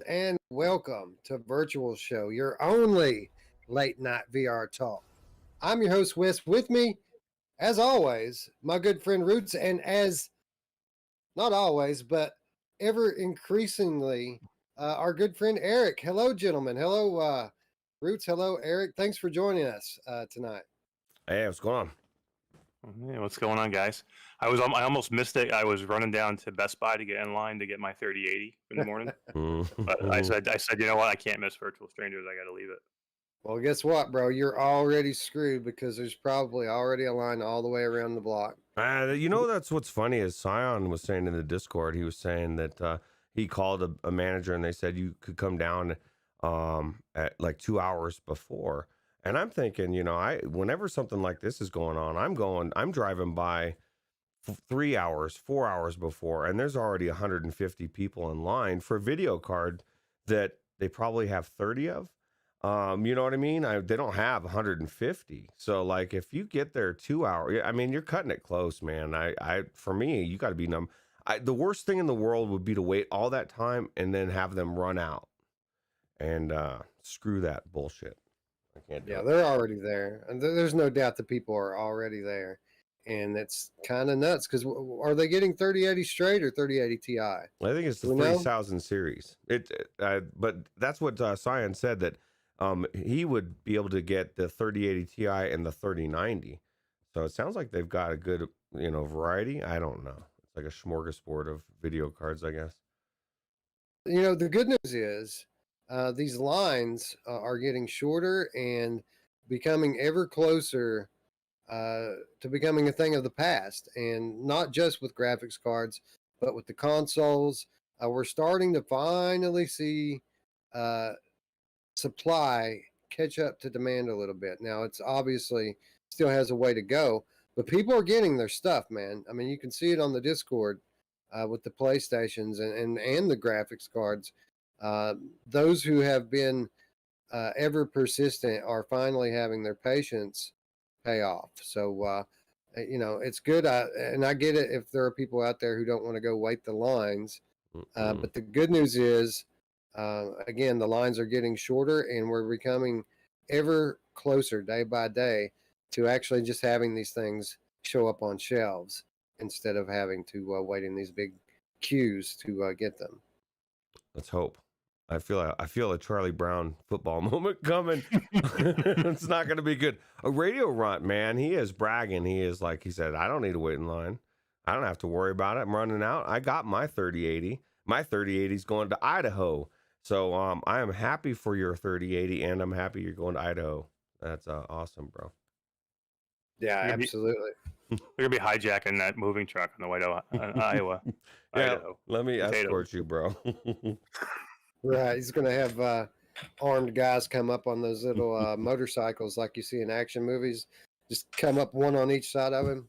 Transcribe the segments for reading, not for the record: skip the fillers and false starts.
And welcome to Virtual Show, your only late night VR talk. I'm your host, Wes. With me, as always, my good friend Roots, and as not always, but ever increasingly, our good friend Eric. Hello, gentlemen. Hello, Roots. Hello, Eric. Thanks for joining us tonight. Hey, what's going on? Hey, what's going on, guys? I almost missed it. I was running down to Best Buy to get in line to get my 3080 in the morning. But I said, you know what? I can't miss Virtual Strangers. I got to leave it. Well, guess what, bro? You're already screwed because there's probably already a line all the way around the block. That's what's funny is Scion was saying in the Discord, he was saying that he called a manager and they said you could come down at like 2 hours before. And I'm thinking, whenever something like this is going on, I'm driving by 3 hours, 4 hours before, and there's already 150 people in line for a video card that they probably have 30 of. You know what I mean? They don't have 150. So like if you get there 2 hours, I mean, you're cutting it close, man. For me, you got to be the worst thing in the world would be to wait all that time and then have them run out and screw that bullshit. I can't do it. They're already there. And there's no doubt the people are already there. And it's kind of nuts because are they getting 3080 straight or 3080 Ti? I think it's the 3000 series. But that's what Scion said, that he would be able to get the 3080 Ti and the 3090. So it sounds like they've got a good, variety. I don't know. It's like a smorgasbord of video cards, I guess. The good news is these lines are getting shorter and becoming ever closer to becoming a thing of the past. And not just with graphics cards, but with the consoles. We're starting to finally see supply catch up to demand a little bit. Now it's obviously still has a way to go, but people are getting their stuff, man. I mean, you can see it on the Discord with the PlayStations and the graphics cards. Those who have been ever persistent are finally having their patience pay off. So it's good. And I get it if there are people out there who don't want to go wait the lines. But the good news is, again, the lines are getting shorter and we're becoming ever closer day by day to actually just having these things show up on shelves instead of having to wait in these big queues to get them. Let's hope. I feel a Charlie Brown football moment coming. It's not going to be good. A Radio Runt, man, he is bragging. He said, I don't need to wait in line. I don't have to worry about it. I'm running out. I got my 3080. My 3080 is going to Idaho. So I am happy for your 3080, and I'm happy you're going to Idaho. That's awesome, bro. Yeah, absolutely. They're gonna be hijacking that moving truck on the way to Iowa. Yeah, Idaho. let me escort you, bro. Right, he's gonna have armed guys come up on those little motorcycles like you see in action movies. Just come up one on each side of him,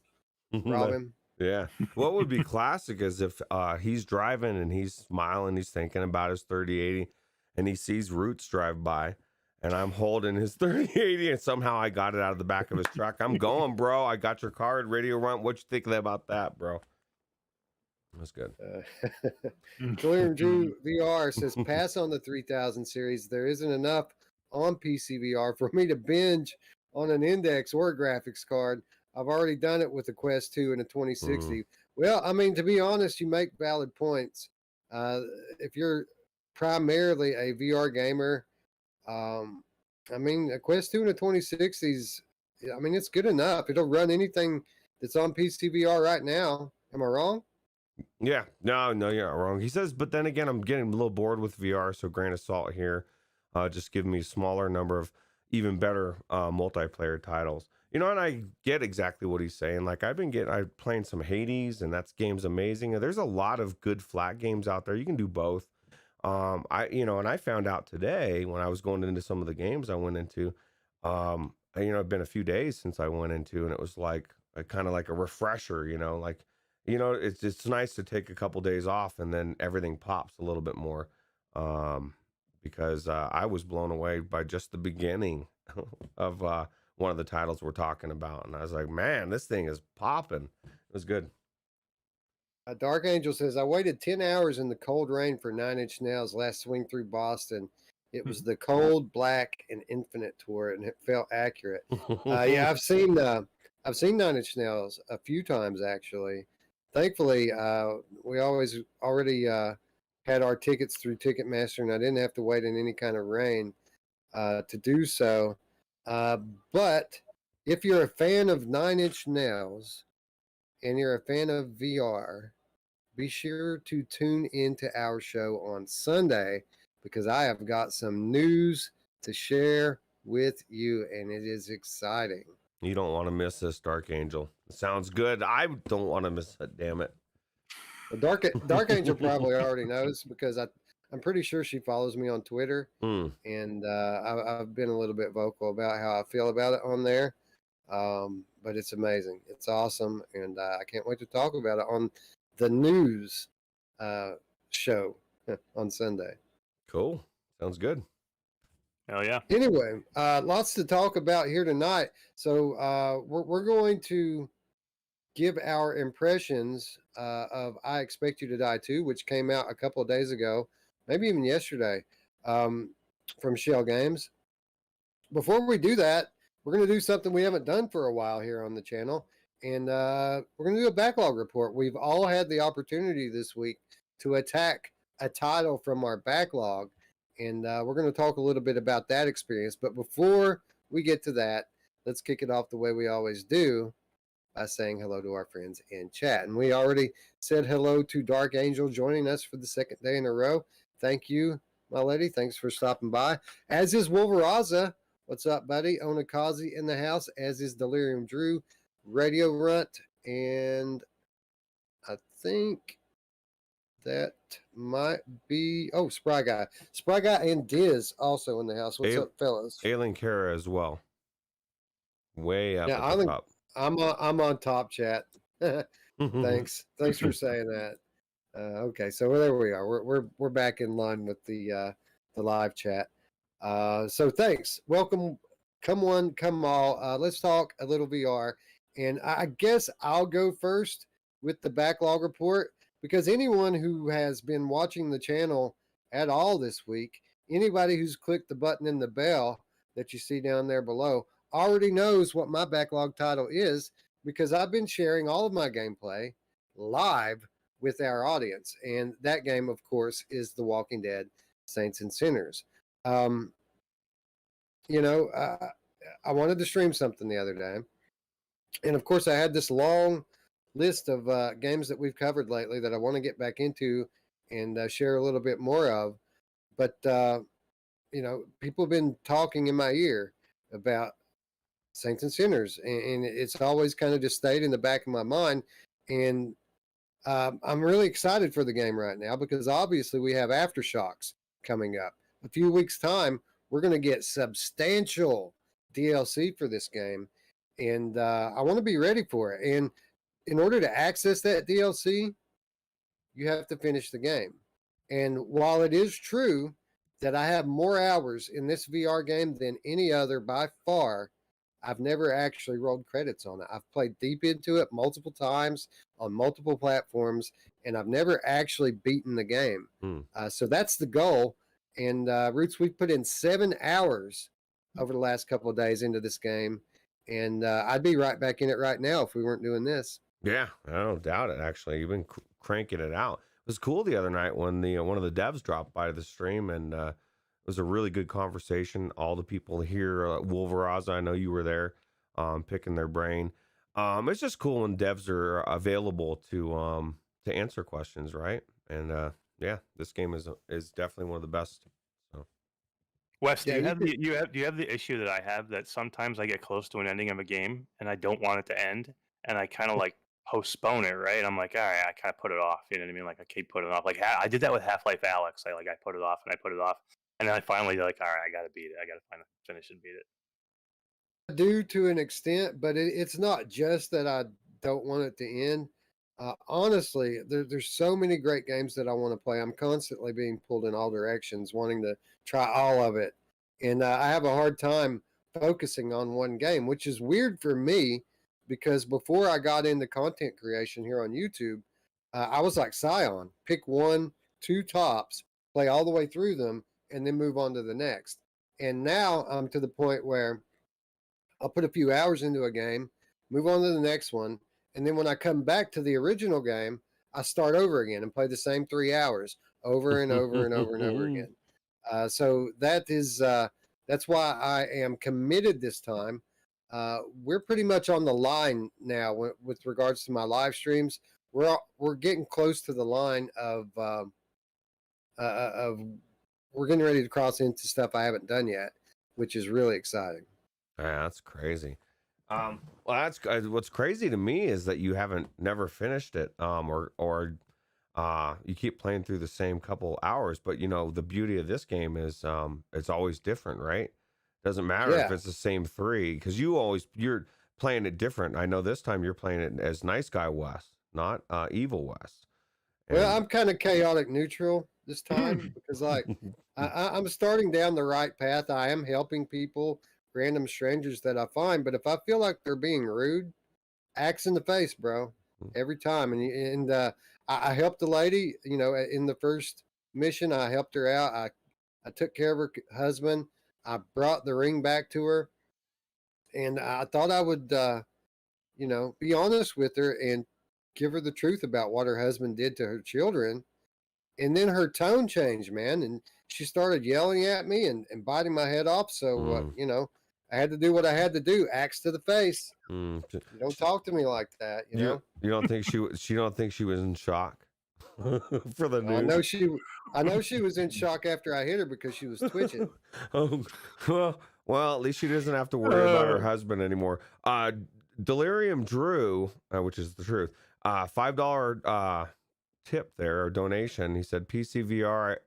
rob him. Yeah. What would be classic is if he's driving and he's smiling, he's thinking about his 3080, and he sees Roots drive by, and I'm holding his 3080, and somehow I got it out of the back of his truck. I'm going, bro. I got your card, Radio Runt. What you think about that, bro? That's good. Clear Drew VR says, pass on the 3000 series. There isn't enough on PSVR for me to binge on an index or a graphics card. I've already done it with the Quest 2 and a 2060. Well, I mean, to be honest, you make valid points. If you're primarily a VR gamer, I mean, a Quest 2 and a 2060s, I mean, it's good enough. It'll run anything that's on PSVR right now. Am I wrong? Yeah, no, you're not wrong. He says, but then again, I'm getting a little bored with VR, so grain of salt here. Just give me a smaller number of even better multiplayer titles. And I get exactly what he's saying. Like I'm playing some Hades, and that game's amazing. And there's a lot of good flat games out there. You can do both. And I found out today when I was going into some of the games I went into, it's been a few days since I went into, and it was like kind of like a refresher, it's nice to take a couple days off and then everything pops a little bit more. Because I was blown away by just the beginning of one of the titles we're talking about. And I was like, man, this thing is popping. It was good. Dark Angel says, I waited 10 hours in the cold rain for 9 Inch Nails last swing through Boston. It was the cold, black, and infinite tour, and it felt accurate. Yeah, I've seen 9 Inch Nails a few times, actually. Thankfully, we already had our tickets through Ticketmaster, and I didn't have to wait in any kind of rain to do so. But if you're a fan of 9 Inch Nails and you're a fan of VR, be sure to tune into our show on Sunday because I have got some news to share with you, and it is exciting. You don't want to miss this, Dark Angel. It sounds good. I don't want to miss it, damn it. Well, Dark Angel probably already knows because I'm pretty sure she follows me on Twitter, and I've been a little bit vocal about how I feel about it on there. But it's amazing. It's awesome, and I can't wait to talk about it on the news show on Sunday. Cool. Sounds good. Hell yeah. Anyway, lots to talk about here tonight. So we're going to give our impressions of I Expect You to Die Too, which came out a couple of days ago, maybe even yesterday, from Schell Games. Before we do that, we're going to do something we haven't done for a while here on the channel, and we're going to do a backlog report. We've all had the opportunity this week to attack a title from our backlog, and we're going to talk a little bit about that experience. But before we get to that, let's kick it off the way we always do by saying hello to our friends in chat. And we already said hello to Dark Angel joining us for the second day in a row. Thank you, my lady. Thanks for stopping by. As is Wolveraza. What's up, buddy? Onakazi in the house, as is Delirium Drew, Radio Runt, and I think that might be Spry Guy. Spry Guy and Diz also in the house. What's up, fellas? Aileen Kara as well. Way up now, at the top. I'm on top chat. Thanks for saying that. Okay, so there we are. We're back in line with the live chat. So thanks. Welcome. Come one, come all. Let's talk a little VR. And I guess I'll go first with the backlog report because anyone who has been watching the channel at all this week, anybody who's clicked the button in the bell that you see down there below already knows what my backlog title is because I've been sharing all of my gameplay live with our audience. And that game, of course, is The Walking Dead Saints and Sinners. I wanted to stream something the other day. And of course, I had this long list of games that we've covered lately that I want to get back into and share a little bit more of. But, people have been talking in my ear about Saints and Sinners, and it's always kind of just stayed in the back of my mind. And I'm really excited for the game right now because obviously we have Aftershocks coming up. A few weeks' time, we're going to get substantial DLC for this game, and I want to be ready for it. And in order to access that DLC, you have to finish the game. And while it is true that I have more hours in this VR game than any other by far, I've never actually rolled credits on it. I've played deep into it multiple times on multiple platforms, and I've never actually beaten the game. So that's the goal. And Ruuts, we've put in 7 hours over the last couple of days into this game, and I'd be right back in it right now if we weren't doing this. Yeah, I don't doubt it. Actually, you've been cranking it out. It was cool the other night when one of the devs dropped by the stream, and it was a really good conversation. All the people here, Wolveraza, I know you were there, picking their brain. It's just cool when devs are available to answer questions, right? And yeah, this game is definitely one of the best. So, Wes, do you have the issue that I have that sometimes I get close to an ending of a game and I don't want it to end, and I kind of like postpone it, right? I'm like, all right, I kind of put it off. You know what I mean? Like I keep putting it off. Like I did that with Half-Life Alyx. I put it off and I put it off, and then I finally like, all right, I got to beat it. I got to finish and beat it. I do to an extent, but it's not just that I don't want it to end. Honestly, there's so many great games that I want to play. I'm constantly being pulled in all directions, wanting to try all of it. And I have a hard time focusing on one game, which is weird for me because before I got into content creation here on YouTube, I was like Scion, pick one, two tops, play all the way through them, and then move on to the next. And now I'm to the point where I'll put a few hours into a game, move on to the next one, and then when I come back to the original game, I start over again and play the same 3 hours over and over and over and over again. So that's why I am committed this time. We're pretty much on the line now with regards to my live streams. We're getting close to the line of we're getting ready to cross into stuff I haven't done yet, which is really exciting. Yeah, that's crazy. Well, that's what's crazy to me is that you haven't never finished it, or you keep playing through the same couple hours. But you know, the beauty of this game is it's always different, right? Doesn't matter if it's the same three, because you're playing it different. I know this time you're playing it as Nice Guy West, not Evil West. Well, I'm kind of chaotic neutral this time because, like, I'm starting down the right path. I am helping people, random strangers that I find, but if I feel like they're being rude, axe in the face, bro, every time. And I helped the lady, you know, in the first mission. I helped her out. I took care of her husband. I brought the ring back to her, and I thought I would, you know, be honest with her and give her the truth about what her husband did to her children. And then her tone changed, man, and she started yelling at me and biting my head off. So, you know, I had to do what I had to do. Axe to the face. You don't talk to me like that, you know. You don't think she don't think she was in shock for the news? I know she was in shock after I hit her because she was twitching. Well, at least she doesn't have to worry about her husband anymore. Delirium Drew, which is the truth, $5 tip there, or donation. He said PCVR.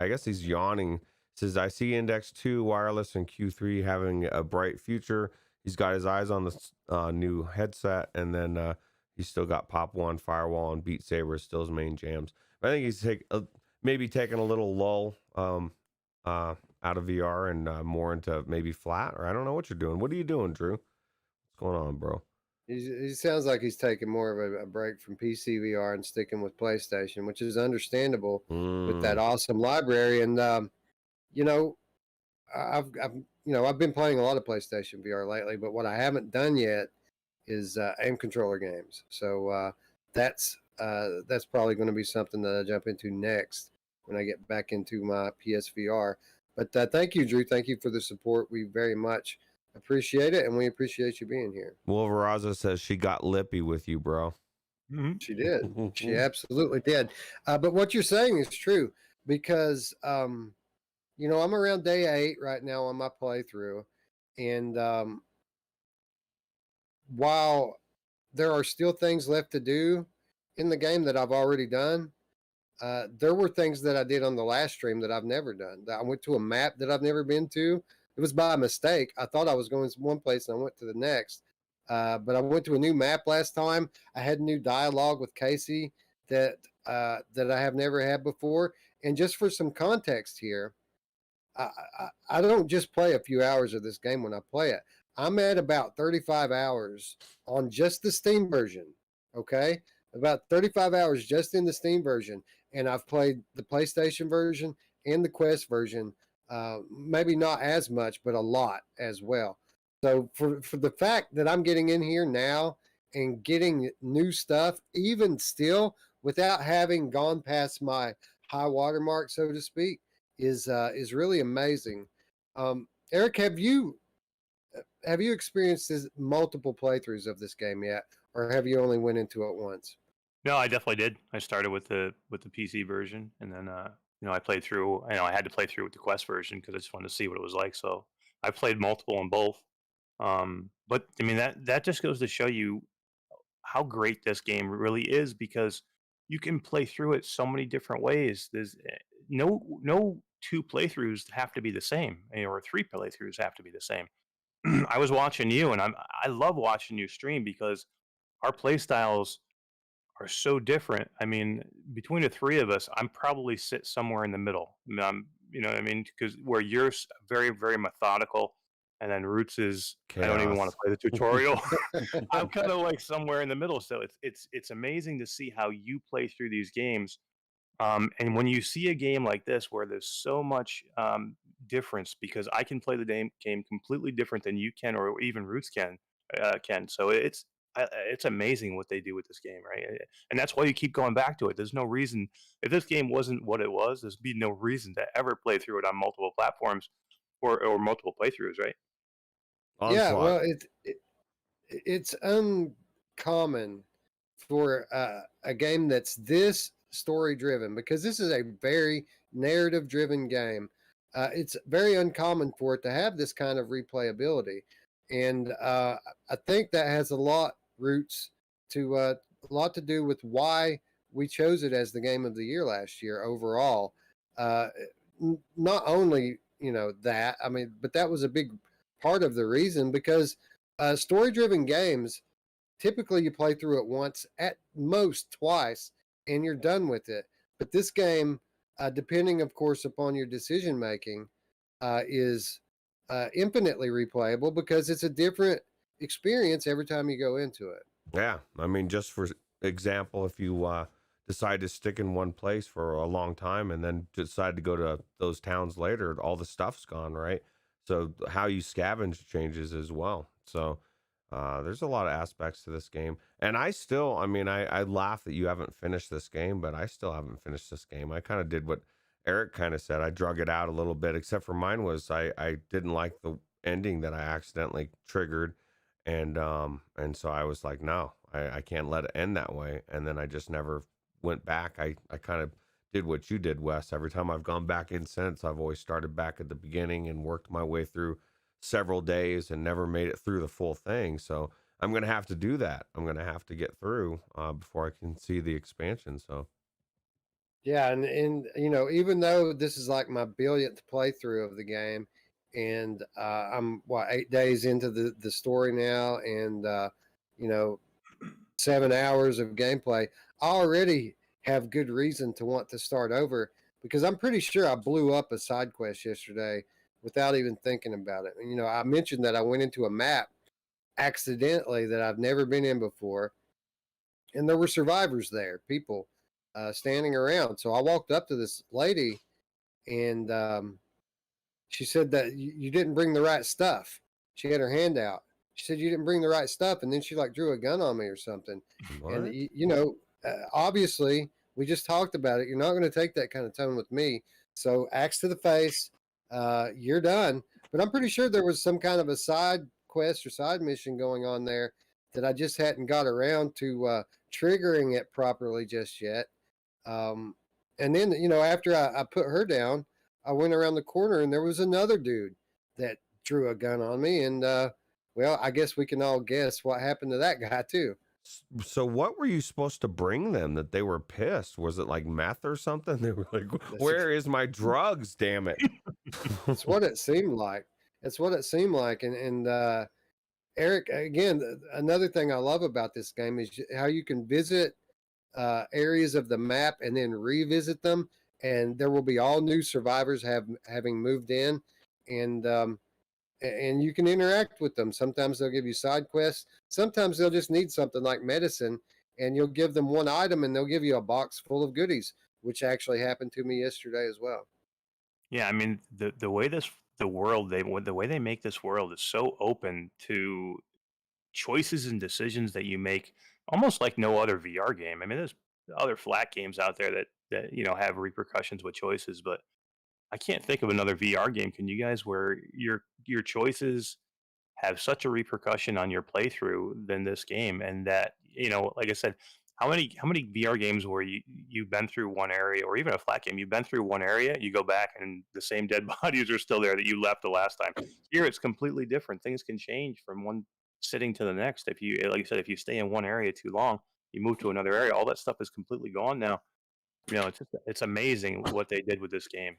I guess he's yawning. Says, I see Index 2 wireless and Q3 having a bright future. He's got his eyes on the new headset, and then he's still got Pop 1, Firewall, and Beat Saber is still his main jams. But I think he's maybe taking a little lull out of VR and more into maybe flat, or I don't know what you're doing. What are you doing, Drew? What's going on, bro? He sounds like he's taking more of a break from PC VR and sticking with PlayStation, which is understandable with that awesome library. And you know, I've been playing a lot of PlayStation VR lately, but what I haven't done yet is aim controller games. So that's probably going to be something that I jump into next when I get back into my PSVR. But thank you, Drew. Thank you for the support. We very much appreciate it, and we appreciate you being here. Wolveraza says she got lippy with you, bro. She did. She absolutely did. But what you're saying is true because, you know, I'm around day 8 right now on my playthrough. And while there are still things left to do in the game that I've already done, there were things that I did on the last stream that I've never done. I went to a map that I've never been to. It was by mistake. I thought I was going to one place and I went to the next. But I went to a new map last time. I had new dialogue with Casey that I have never had before. And just for some context here, I don't just play a few hours of this game when I play it. I'm at about 35 hours on just the Steam version. Okay, about 35 hours just in the Steam version, and I've played the PlayStation version and the Quest version. Maybe not as much, but a lot as well. So for the fact that I'm getting in here now and getting new stuff, even still without having gone past my high water mark, so to speak, is really amazing. Eric, have you experienced multiple playthroughs of this game yet, or have you only went into it once? No, I definitely did. I started with the PC version, and then I played through. I had to play through with the Quest version because I just wanted to see what it was like. So I played multiple on both. But I mean that just goes to show you how great this game really is, because you can play through it so many different ways. There's no 2 playthroughs have to be the same, or 3 playthroughs have to be the same. I was watching you, and I love watching you stream because our play styles are so different. I mean, between the 3 of us, I'm probably sit somewhere in the middle. You know what I mean? Because where you're very, very methodical, and then Roots is I don't even want to Chaos. play the tutorial. I'm kind of like somewhere in the middle. So it's amazing to see how you play through these games. And when you see a game like this where there's so much difference, because I can play the game completely different than you can, or even Roots can. So it's amazing what they do with this game, right? And that's why you keep going back to it. There's no reason if this game wasn't what it was, there's be no reason to ever play through it on multiple platforms or multiple playthroughs, right? Yeah, Onslaught. well, it's uncommon for a game that's this story driven, because this is a very narrative driven game. It's very uncommon for it to have this kind of replayability, and I think that has a lot to do with why we chose it as the game of the year last year overall. Uh, Not only that, I mean, but that was a big part of the reason, because story driven games, typically you play through it once, at most twice, and you're done with it. But this game, depending, of course, upon your decision making, is infinitely replayable, because it's a different experience every time you go into it. Yeah, I mean, just for example, if you decide to stick in one place for a long time and then decide to go to those towns later, all the stuff's gone, right? So how you scavenge changes as well. So there's a lot of aspects to this game, and I mean, I laugh that you haven't finished this game, but I still haven't finished this game. I kind of did what Eric kind of said. I drug it out a little bit, except for mine was I didn't like the ending that I accidentally triggered, and so I was like, no, I can't let it end that way. And then I just never went back. I kind of did what you did, Wes. Every time I've gone back in since, I've always started back at the beginning and worked my way through several days and never made it through the full thing. So I'm gonna have to do that. I'm gonna have to get through before I can see the expansion. So Yeah, and even though this is like my billionth playthrough of the game, and I'm 8 days into the story now, and you know 7 hours of gameplay, I already have good reason to want to start over, because I'm pretty sure I blew up a side quest yesterday without even thinking about it. And, I mentioned that I went into a map accidentally that I've never been in before, and there were survivors there, people standing around. So I walked up to this lady, and she said that you didn't bring the right stuff. She had her hand out. She said you didn't bring the right stuff, and then she like drew a gun on me or something. And what? obviously, we just talked about it. You're not going to take that kind of tone with me. So axe to the face. You're done. But I'm pretty sure there was some kind of a side quest or side mission going on there that I just hadn't got around to triggering it properly just yet. And then, after I put her down, I went around the corner and there was another dude that drew a gun on me. And, well, I guess we can all guess what happened to that guy, too. So what were you supposed to bring them that they were pissed? Was it like meth or something? They were like, "Where is my drugs? Damn it!" It's what it seemed like. It's what it seemed like. And Eric, again, another thing I love about this game is how you can visit areas of the map and then revisit them, and there will be all new survivors having moved in, and and you can interact with them. Sometimes they'll give you side quests. Sometimes they'll just need something like medicine, and you'll give them one item, and they'll give you a box full of goodies, which actually happened to me yesterday as well. Yeah, I mean the way the way they make this world is so open to choices and decisions that you make, almost like no other VR game. I mean, there's other flat games out there that have repercussions with choices, but I can't think of another VR game. Can you guys, where your choices have such a repercussion on your playthrough than this game? And that, like I said, how many VR games where you've been through one area, or even a flat game, you've been through one area, you go back and the same dead bodies are still there that you left the last time. Here it's completely different. Things can change from one sitting to the next. If you, like I said, if you stay in one area too long, you move to another area, all that stuff is completely gone now. It's amazing what they did with this game.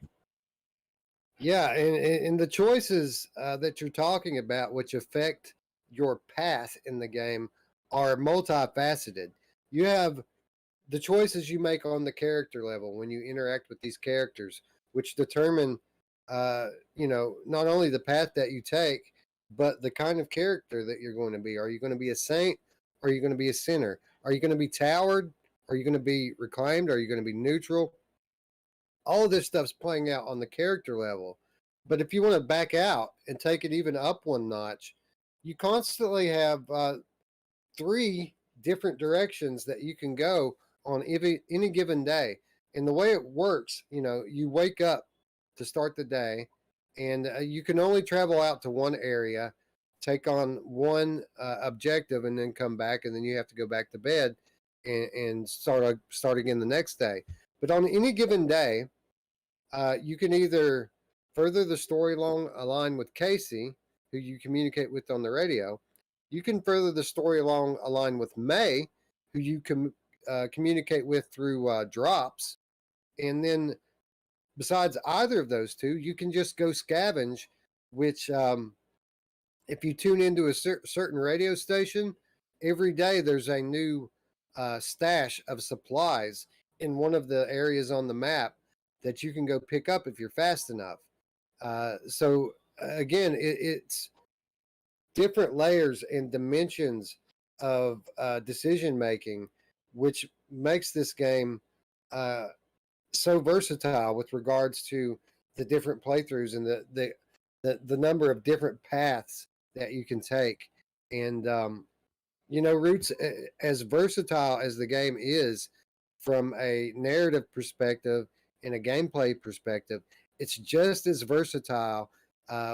Yeah, and the choices that you're talking about, which affect your path in the game, are multifaceted. You have the choices you make on the character level when you interact with these characters, which determine, not only the path that you take, but the kind of character that you're going to be. Are you going to be a saint? Or are you going to be a sinner? Are you going to be towered? Are you going to be reclaimed? Are you going to be neutral? All of this stuff's playing out on the character level. But if you want to back out and take it even up one notch, you constantly have 3 different directions that you can go on any given day. And the way it works, you wake up to start the day, and you can only travel out to one area, take on one objective, and then come back, and then you have to go back to bed and start again the next day. But on any given day, you can either further the story along a line with Casey, who you communicate with on the radio. You can further the story along a line with May, who you can communicate with through drops. And then besides either of those two, you can just go scavenge, which if you tune into a certain radio station, every day there's a new stash of supplies in one of the areas on the map that you can go pick up if you're fast enough. So again, it's different layers and dimensions of decision making, which makes this game so versatile with regards to the different playthroughs and the number of different paths that you can take. And Roots, as versatile as the game is from a narrative perspective and a gameplay perspective, it's just as versatile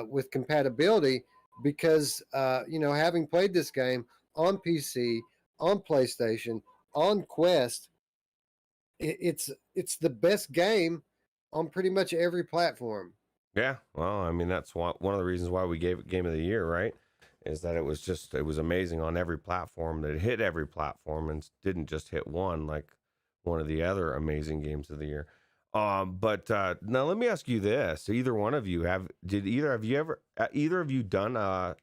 with compatibility because, having played this game on PC, on PlayStation, on Quest, it's the best game on pretty much every platform. Yeah, well, I mean, that's one of the reasons why we gave it Game of the Year, right? Is that it was amazing on every platform. That it hit every platform and didn't just hit one like one of the other amazing games of the year. But now let me ask you this: either one of you either of you done a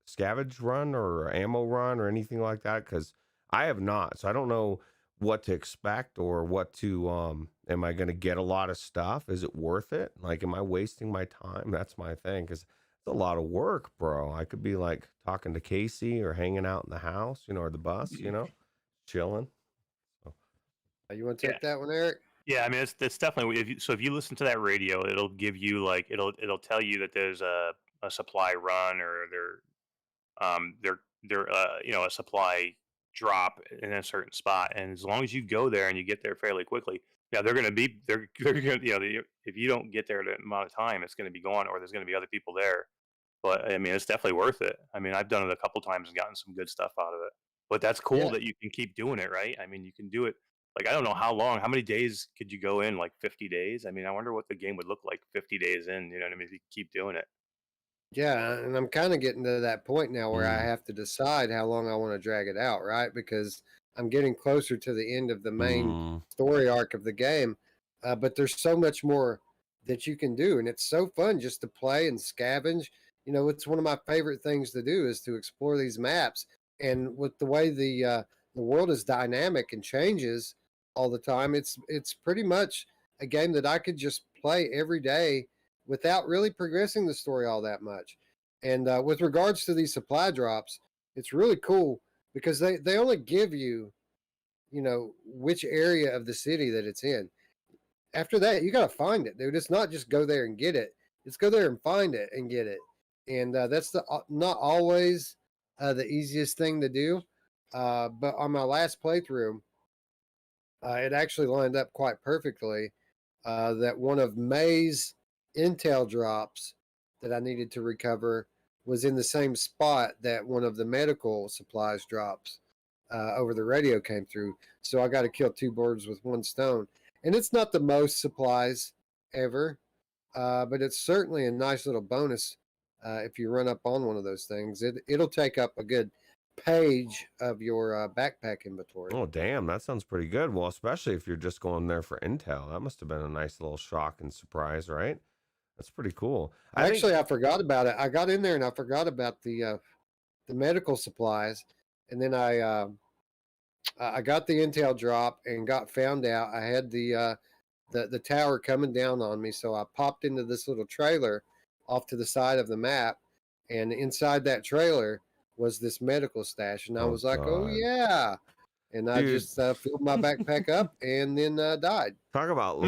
scavenge run or ammo run or anything like that? Because I have not, so I don't know what to expect or what to am I going to get a lot of stuff? Is it worth it? Like, am I wasting my time? That's my thing, because it's a lot of work, bro. I could be like talking to Casey or hanging out in the house, or the bus, chilling. So. You want to take that one, Eric? Yeah, I mean, it's definitely if you listen to that radio, it'll give you it'll tell you that there's a supply run or a supply drop in a certain spot, and as long as you go there and you get there fairly quickly, they're gonna if you don't get there in an amount of time, it's gonna be gone, or there's gonna be other people there. But I mean, it's definitely worth it. I mean, I've done it a couple times and gotten some good stuff out of it. But that's cool that you can keep doing it, right? I mean, you can do it. Like, I don't know how many days could you go in? Like 50 days? I mean, I wonder what the game would look like 50 days in. You know what I mean? If you keep doing it. Yeah, and I'm kind of getting to that point now where I have to decide how long I want to drag it out, right? Because I'm getting closer to the end of the main story arc of the game, but there's so much more that you can do, and it's so fun just to play and scavenge. It's one of my favorite things to do is to explore these maps, and with the way the world is dynamic and changes all the time, it's pretty much a game that I could just play every day without really progressing the story all that much. And with regards to these supply drops, it's really cool because they only give you, which area of the city that it's in. After that, you got to find it, dude. It's not just go there and get it. It's go there and find it and get it. And that's not always the easiest thing to do. But on my last playthrough, it actually lined up quite perfectly that one of May's intel drops that I needed to recover was in the same spot that one of the medical supplies drops over the radio came through. So I got to kill 2 birds with 1 stone. And it's not the most supplies ever, but it's certainly a nice little bonus if you run up on one of those things. It'll take up a good page of your backpack inventory. Oh, damn, that sounds pretty good. Well, especially if you're just going there for intel. That must have been a nice little shock and surprise, right? That's pretty cool. I forgot about it. I got in there and I forgot about the medical supplies, and then I got the intel drop and got found out. I had the tower coming down on me, so I popped into this little trailer off to the side of the map, and inside that trailer was this medical stash, and I was like, "Oh God. yeah." And I Dude. just filled my backpack up and then died. Talk about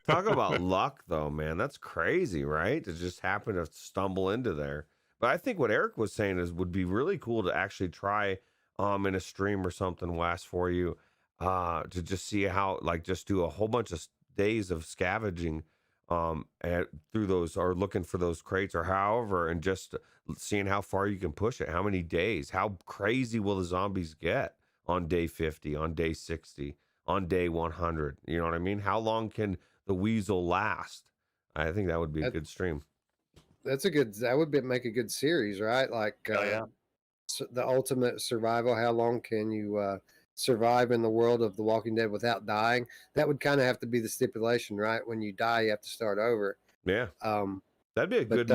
talk about luck, though, man. That's crazy, right? To just happen to stumble into there. But I think what Eric was saying is would be really cool to actually try in a stream or something, Wes, for you, to just see how, like, just do a whole bunch of days of scavenging through those, or looking for those crates or however, and just seeing how far you can push it, how many days, how crazy will the zombies get on day 50, on day 60, on day 100. You know what I mean? How long can the weasel last? I think that would be a good stream. That would make a good series, right? Like the ultimate survival. How long can you survive in the world of The Walking Dead without dying? That would kind of have to be the stipulation, right? When you die, you have to start over. Yeah. That'd be a good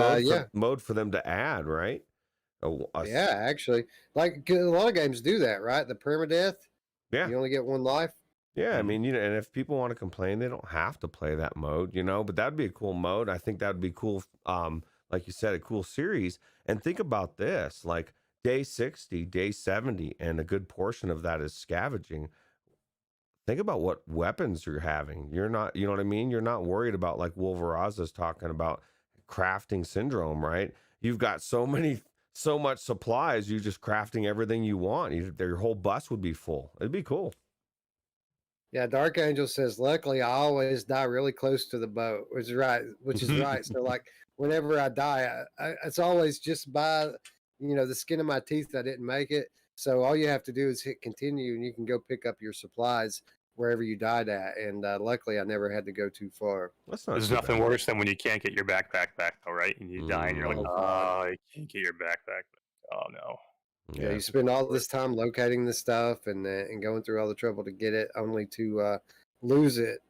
mode for them to add, right? Yeah, actually, like a lot of games do that, right? The permadeath. Yeah. You only get one life. Yeah, I mean, and if people want to complain, they don't have to play that mode, but that'd be a cool mode. I think that'd be cool. Like you said, a cool series. And think about this, like day 60, day 70, and a good portion of that is scavenging. Think about what weapons you're having. You're not, you know what I mean? You're not worried about, like Wolveraza's talking about, crafting syndrome, right? You've got so much supplies, you're just crafting everything you want. Your whole bus would be full. It'd be cool. Yeah, Dark Angel says, luckily I always die really close to the boat, which is right. So like whenever I die, it's always just by, the skin of my teeth I didn't make it. So all you have to do is hit continue and you can go pick up your supplies wherever you died at. And luckily I never had to go too far. There's nothing worse than when you can't get your backpack back, though, right? And you die and you're like, oh, you can't get your backpack back. Oh, no. Yeah, you spend all this time locating the stuff and going through all the trouble to get it, only to lose it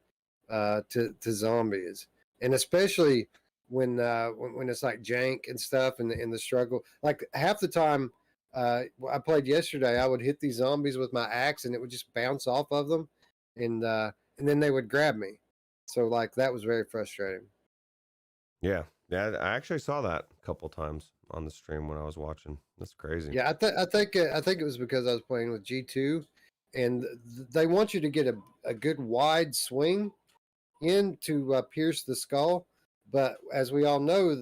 to zombies. And especially when it's like jank and stuff, and the struggle. Like half the time I played yesterday, I would hit these zombies with my axe, and it would just bounce off of them, and then they would grab me. So like that was very frustrating. Yeah, I actually saw that a couple times on the stream when I was watching. That's crazy. Yeah, I think it was because I was playing with G2, and they want you to get a good wide swing in to pierce the skull. But as we all know,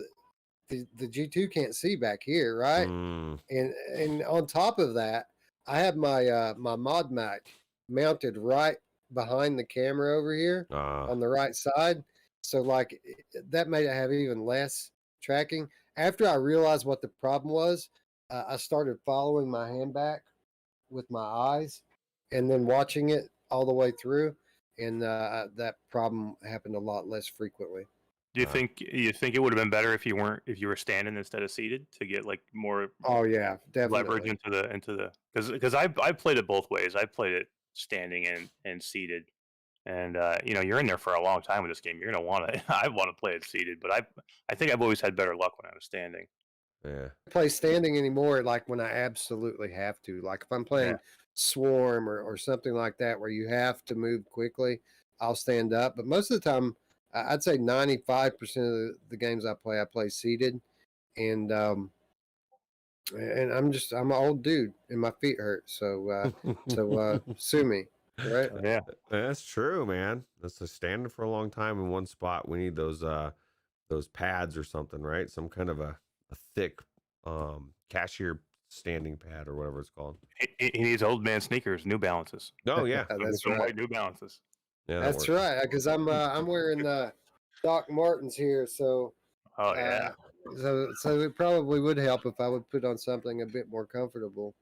the G2 can't see back here, right? And on top of that, I have my my mod mic mounted right behind the camera over here on the right side. So like that made it have even less tracking. After I realized what the problem was, I started following my hand back with my eyes and then watching it all the way through. And that problem happened a lot less frequently. Do you think it would have been better if you were standing instead of seated to get like more? Oh yeah, definitely. Leverage into the because I played it both ways. I played it standing and seated, and you're in there for a long time with this game. You're gonna want to. I want to play it seated, but I think I've always had better luck when I was standing. Yeah, I play standing anymore. Like when I absolutely have to. Like if I'm playing Swarm or something like that, where you have to move quickly, I'll stand up. But most of the time, I'd say 95% of the games I play seated, and I'm an old dude and my feet hurt. So sue me, right? Yeah, that's true, man. That's a standing for a long time in one spot. We need those pads or something, right? Some kind of a thick cashier standing pad or whatever it's called. He needs old man sneakers, New Balances. Oh yeah, that's right. White New Balances. Yeah, that's right. Because I'm wearing Doc Martens here, so. Oh yeah. So it probably would help if I would put on something a bit more comfortable.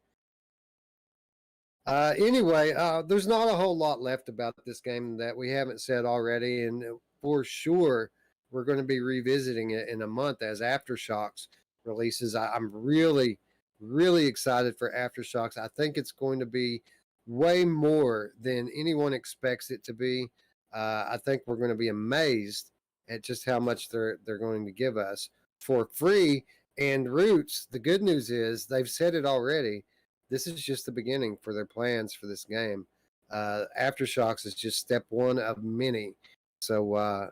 Anyway, there's not a whole lot left about this game that we haven't said already, and for sure we're going to be revisiting it in a month as Aftershocks releases. I'm really, really excited for Aftershocks. I think it's going to be way more than anyone expects it to be. I think we're going to be amazed at just how much they're going to give us for free. And Ruuts, the good news is they've said it already. This is just the beginning for their plans for this game. Aftershocks is just step one of many. So,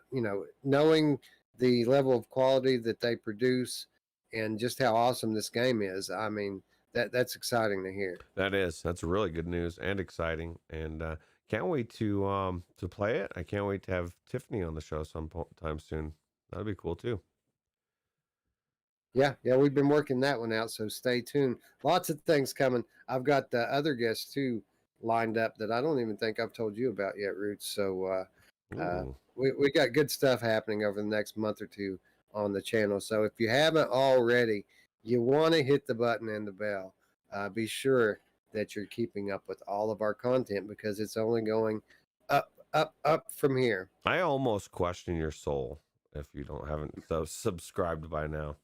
knowing the level of quality that they produce and just how awesome this game is. I mean, that's exciting to hear. That's really good news and exciting, and can't wait to play it. I can't wait to have Tiffany on the show sometime soon. That'd be cool too. Yeah, we've been working that one out, so stay tuned. Lots of things coming. I've got the other guests too lined up that I don't even think I've told you about yet, Ruuts. So we got good stuff happening over the next month or two on the channel. So if you haven't already, you want to hit the button and the bell. Be sure that you're keeping up with all of our content because it's only going up, up from here. I almost question your soul if you haven't subscribed by now.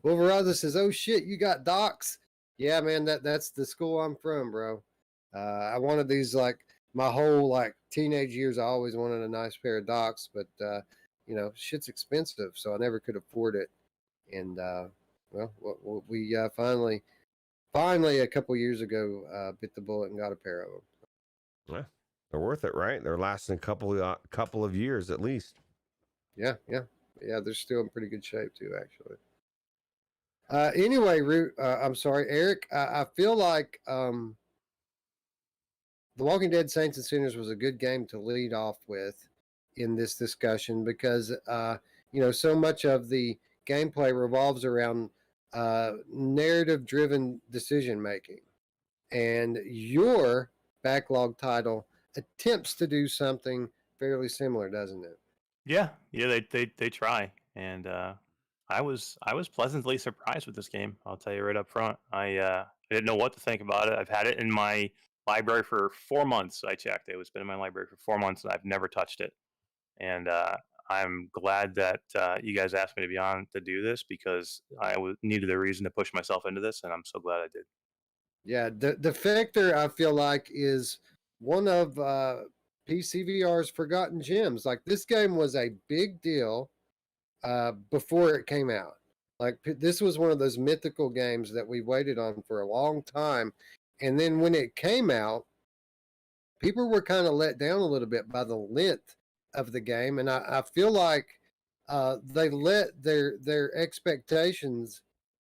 Wolveraza says, "Oh shit, you got docs?" Yeah, man, that's the school I'm from, bro. I wanted these like my whole like teenage years. I always wanted a nice pair of docs, but you know, shit's expensive, so I never could afford it. And well, we finally a couple years ago bit the bullet and got a pair of them. Yeah, they're worth it, right? They're lasting a couple of years at least. Yeah, they're still in pretty good shape too, actually. Anyway, I'm sorry, Eric. I feel like The Walking Dead Saints and Sinners was a good game to lead off with in this discussion because you know, so much of the gameplay revolves around narrative-driven decision making, and your Backlog title attempts to do something fairly similar, doesn't it? Yeah, they try, and I was pleasantly surprised with this game. I'll tell you right up front. I didn't know what to think about it. I've had it in my library for 4 months. I checked; it's been in my library for 4 months, and I've never touched it. And I'm glad that you guys asked me to be on to do this because I needed a reason to push myself into this, and I'm so glad I did. Yeah, the Defector, I feel like, is one of PCVR's forgotten gems. Like, this game was a big deal before it came out. Like, this was one of those mythical games that we waited on for a long time. And then when it came out, people were kind of let down a little bit by the length of the game. And I feel like they let their expectations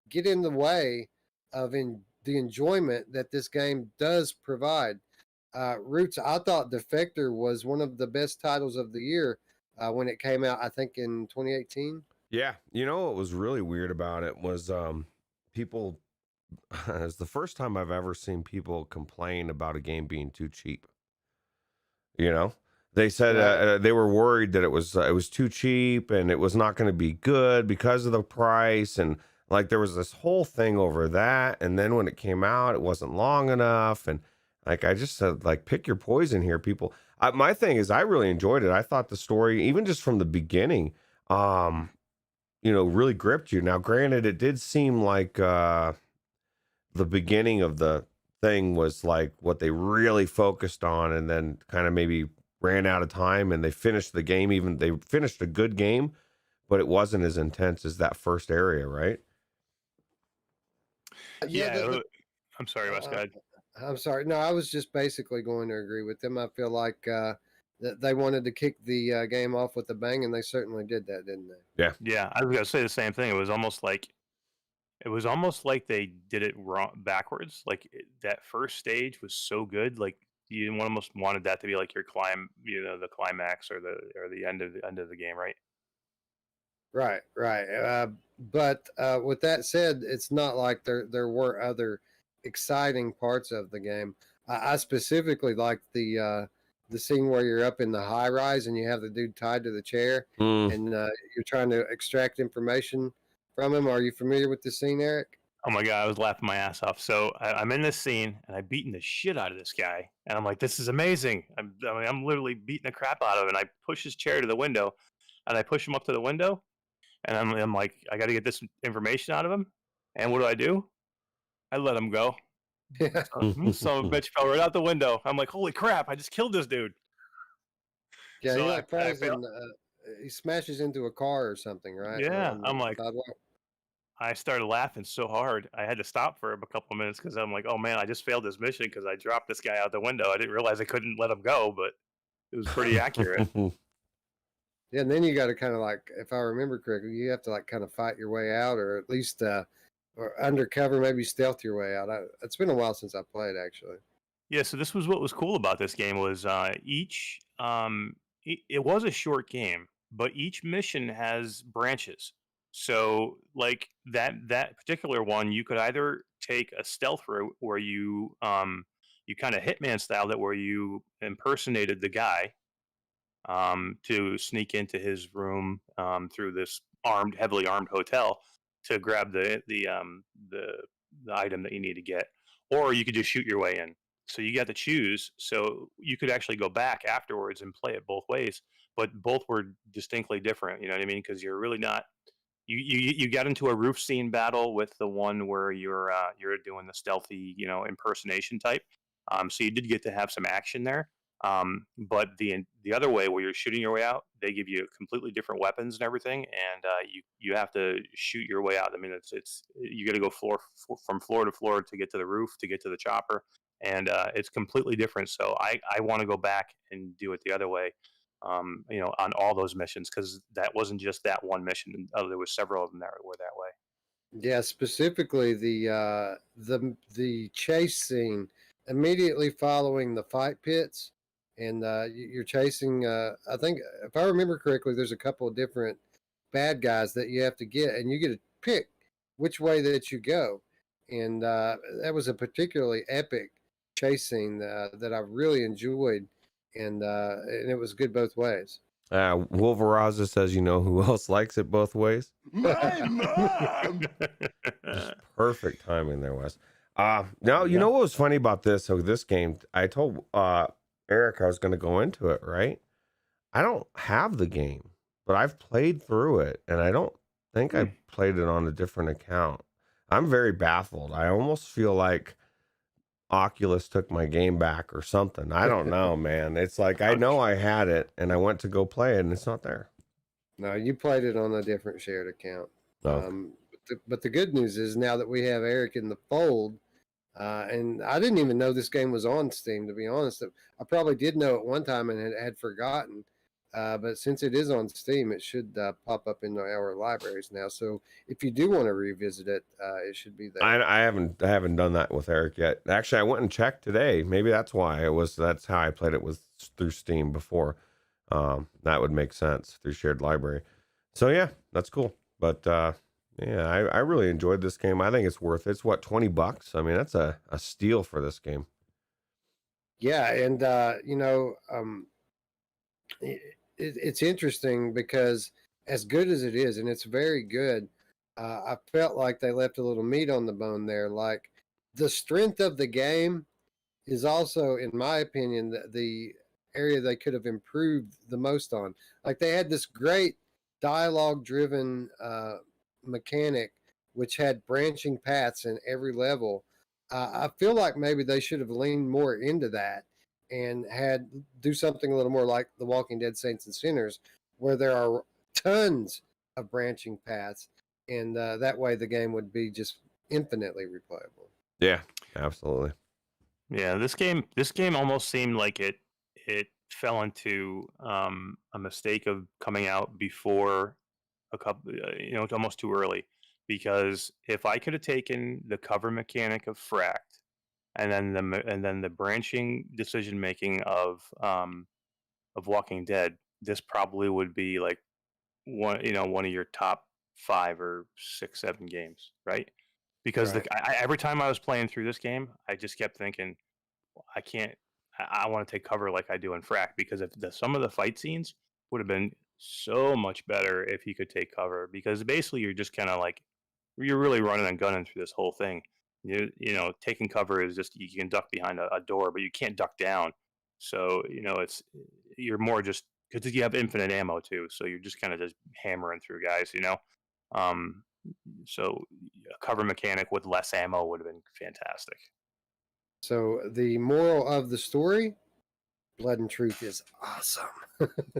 get in the way of the enjoyment that this game does provide. Ruuts, I thought Defector was one of the best titles of the year when it came out, I think in 2018. Yeah, you know what was really weird about it was people. It's the first time I've ever seen people complain about a game being too cheap. You know, they said they were worried that it was too cheap and it was not going to be good because of the price, and like there was this whole thing over that. And then when it came out, it wasn't long enough, and like I just said, like pick your poison here, people. My thing is, I really enjoyed it. I thought the story, even just from the beginning, you know, really gripped you. Now, granted, it did seem like the beginning of the thing was like what they really focused on, and then kind of maybe ran out of time, and they finished the game. Even they finished a good game, but it wasn't as intense as that first area, right? Yeah, I'm sorry, Wes. Go ahead. I'm sorry. No, I was just basically going to agree with them. I feel like that they wanted to kick the game off with a bang, and they certainly did that, didn't they? Yeah. I was gonna say the same thing. It was almost like they did it wrong backwards. Like that first stage was so good. Like you almost wanted that to be like your the climax or the end of the game, right? Right. But with that said, it's not like there were other exciting parts of the game. I specifically like the scene where you're up in the high rise and you have the dude tied to the chair and you're trying to extract information from him. Are you familiar with the scene, Eric? Oh my god, I was laughing my ass off. So I'm in this scene and I'm beating the shit out of this guy, and I'm like, "This is amazing!" I'm literally beating the crap out of him. And I push his chair to the window, and I push him up to the window, and I'm like, "I got to get this information out of him." And what do? I let him go. Yeah. So a bitch fell right out the window. I'm like, "Holy crap! I just killed this dude." Yeah, So he like falls in. He smashes into a car or something, right? yeah, I'm like, sidewalk. I started laughing so hard I had to stop for a couple of minutes because I'm like, "Oh man, I just failed this mission because I dropped this guy out the window. I didn't realize I couldn't let him go, but it was pretty accurate." Yeah, and then you got to kind of like, if I remember correctly, you have to like kind of fight your way out, or at least or undercover, maybe stealth your way out. It's been a while since I played, actually. Yeah, so this was what was cool about this game was it was a short game, but each mission has branches. So like that particular one, you could either take a stealth route where you kind of hitman styled it where you impersonated the guy to sneak into his room through this heavily armed hotel to grab the item that you need to get, or you could just shoot your way in. So you got to choose. So you could actually go back afterwards and play it both ways, but both were distinctly different. You know what I mean? Because you're really not. You got into a roof scene battle with the one where you're doing the stealthy impersonation type. So you did get to have some action there. But the other way where you're shooting your way out, they give you completely different weapons and everything, and you have to shoot your way out. I mean, it's you got to go from floor to floor to get to the roof to get to the chopper, and it's completely different. So I want to go back and do it the other way, on all those missions because that wasn't just that one mission. There was several of them that were that way. Yeah, specifically the chase scene immediately following the fight pits, and you're chasing. I think if I remember correctly, there's a couple of different bad guys that you have to get, and you get to pick which way that you go. And that was a particularly epic chase scene that I really enjoyed, and it was good both ways. Wolveraza says, you know who else likes it both ways? My mom! Just perfect timing there, Wes. Now, you know what was funny about this? So this game, I told Eric I was going to go into it, right? I don't have the game, but I've played through it, and I don't think I played it on a different account. I'm very baffled. I almost feel like Oculus took my game back or something. I don't know, man. It's like I know I had it, and I went to go play it, and it's not there. No, you played it on a different shared account. Oh. But the good news is now that we have Eric in the fold, and I didn't even know this game was on Steam, to be honest. I probably did know at one time and had forgotten. But since it is on Steam, it should pop up in our libraries now. So if you do want to revisit it, it should be there. I haven't done that with Eric yet. Actually, I went and checked today. Maybe that's why that's how I played it through Steam before. That would make sense through shared library. So yeah, that's cool. But yeah, I really enjoyed this game. I think it's worth it. It's what, $20? I mean, that's a steal for this game. Yeah, and it's interesting because as good as it is, and it's very good, I felt like they left a little meat on the bone there. Like the strength of the game is also, in my opinion, the area they could have improved the most on. Like they had this great dialogue-driven mechanic, which had branching paths in every level. I feel like maybe they should have leaned more into that and do something a little more like The Walking Dead Saints and Sinners, where there are tons of branching paths, and that way the game would be just infinitely replayable. Yeah, absolutely. Yeah, this game almost seemed like it fell into a mistake of coming out before a couple, it's almost too early. Because if I could have taken the cover mechanic of Fract and then the branching decision making of Walking Dead, this probably would be like one of your top 5 or 6, 7 games, right? Because Right. every time I was playing through this game, I just kept thinking, I can't. I want to take cover like I do in Frack because if some of the fight scenes would have been so much better if you could take cover because basically you're just kind of like you're really running and gunning through this whole thing. Taking cover is just you can duck behind a door, but you can't duck down. So you're more just because you have infinite ammo too. So you're just kind of just hammering through guys. Um, so a cover mechanic with less ammo would have been fantastic. So the moral of the story, Blood and Truth is awesome.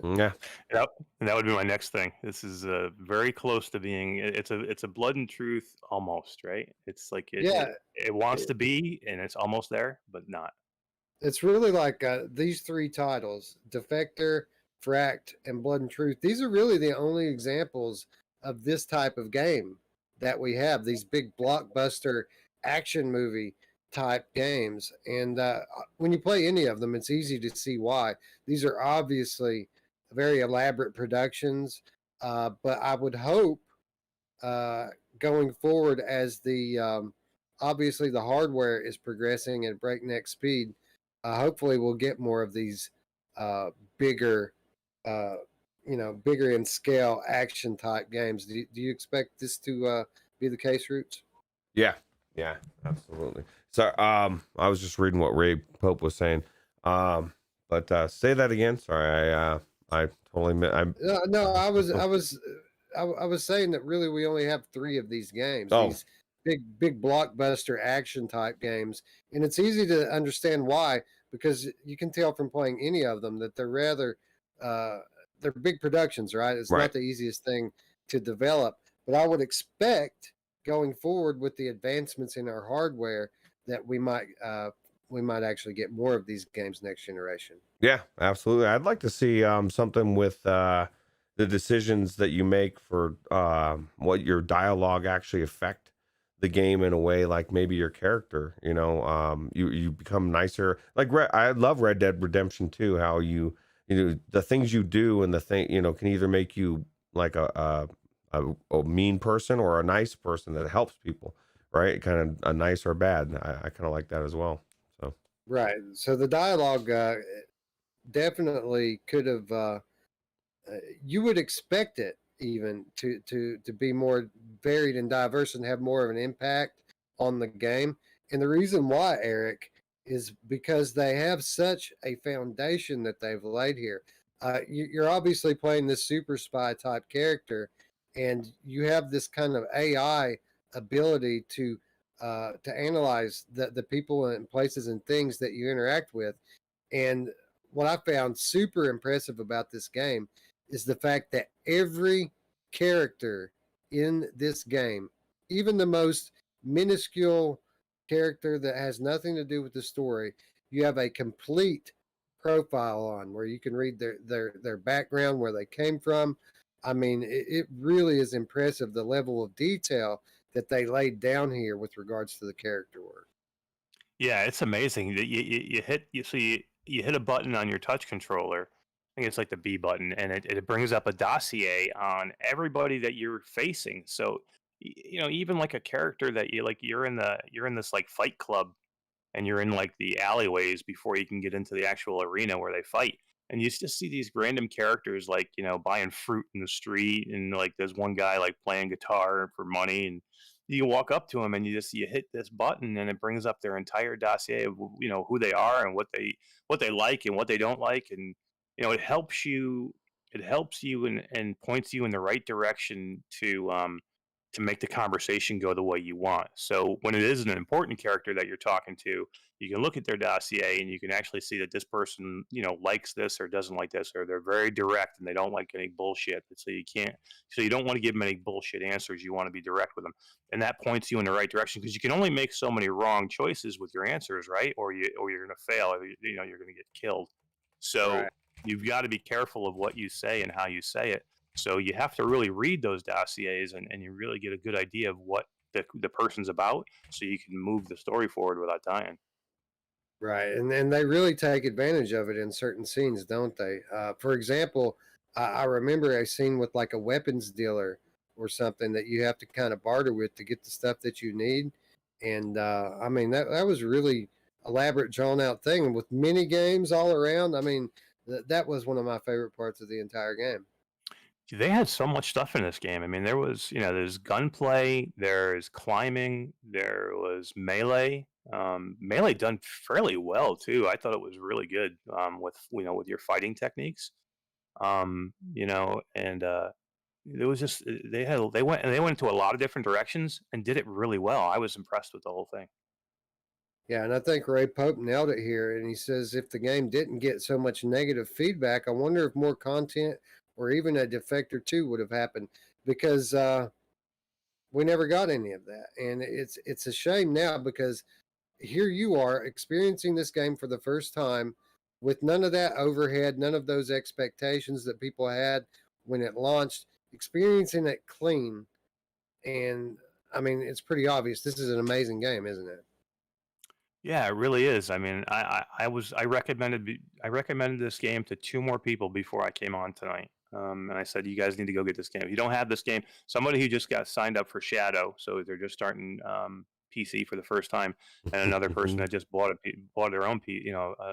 Yeah. Yep, and that would be my next thing. This is very close to being. It's a Blood and Truth almost, right? It's like it wants to be, and it's almost there, but not. It's really like these 3 titles: Defector, Fract, and Blood and Truth. These are really the only examples of this type of game that we have. These big blockbuster action movie type games, and when you play any of them, it's easy to see why. These are obviously very elaborate productions, but I would hope going forward as the obviously the hardware is progressing at breakneck speed, hopefully we'll get more of these bigger uh, bigger in scale action type games. Do you expect this to be the case, Roots? Yeah, yeah, absolutely. So, I was just reading what Ray Pope was saying. But say that again. Sorry, I totally No, I was saying that really we only have 3 of these games. Oh, These big blockbuster action type games, and it's easy to understand why, because you can tell from playing any of them that they're rather they're big productions, right? It's right. not the easiest thing to develop, but I would expect going forward with the advancements in our hardware that we might actually get more of these games next generation. Yeah, absolutely. I'd like to see something with the decisions that you make for what your dialogue actually affect the game in a way, like maybe your character, you become nicer. Like I love Red Dead Redemption 2, how the things you do and the thing, can either make you like a mean person or a nice person that helps people, right? Kind of a nice or bad. I kind of like that as well. So Right. So the dialogue definitely could have. You would expect it even to be more varied and diverse and have more of an impact on the game. And the reason why, Eric, is because they have such a foundation that they've laid here. You're obviously playing this super spy type character, and you have this kind of AI ability to analyze the people and places and things that you interact with. And what I found super impressive about this game is the fact that every character in this game, even the most minuscule character that has nothing to do with the story, you have a complete profile on where you can read their background, where they came from. I mean, it really is impressive the level of detail that they laid down here with regards to the character work. Yeah, it's amazing that you hit a button on your touch controller. I think it's like the B button, and it brings up a dossier on everybody that you're facing. So even like a character that you're in this like fight club, and you're in like the alleyways before you can get into the actual arena where they fight. And you just see these random characters like, buying fruit in the street, and like there's one guy like playing guitar for money, and you walk up to him and you hit this button and it brings up their entire dossier of who they are and what they like and what they don't like. And it helps you and points you in the right direction to make the conversation go the way you want. So when it is an important character that you're talking to, you can look at their dossier and you can actually see that this person, likes this or doesn't like this, or they're very direct and they don't like any bullshit. So you don't want to give them any bullshit answers. You want to be direct with them. And that points you in the right direction, because you can only make so many wrong choices with your answers, right? Or you're going to fail, or you're going to get killed. So Right. you've got to be careful of what you say and how you say it. So you have to really read those dossiers, and you really get a good idea of what the person's about, so you can move the story forward without dying. Right, and they really take advantage of it in certain scenes, don't they? For example, I remember a scene with like a weapons dealer or something that you have to kind of barter with to get the stuff that you need, and I mean that was really elaborate, drawn out thing with mini games all around. I mean, that was one of my favorite parts of the entire game. They had so much stuff in this game. I mean, there's gunplay, there's climbing, there was melee. Melee done fairly well too. I thought it was really good with with your fighting techniques. And it was just they went into a lot of different directions and did it really well. I was impressed with the whole thing. Yeah, and I think Ray Pope nailed it here. And he says if the game didn't get so much negative feedback, I wonder if more content or even a Defector 2 would have happened, because we never got any of that. And it's a shame now, because here you are experiencing this game for the first time with none of that overhead, none of those expectations that people had when it launched, experiencing it clean. And I mean, it's pretty obvious. This is an amazing game, isn't it? Yeah, it really is. I mean, I recommended this game to 2 more people before I came on tonight. And I said, you guys need to go get this game. If you don't have this game, somebody who just got signed up for Shadow, so they're just starting PC for the first time, and another person that just bought their own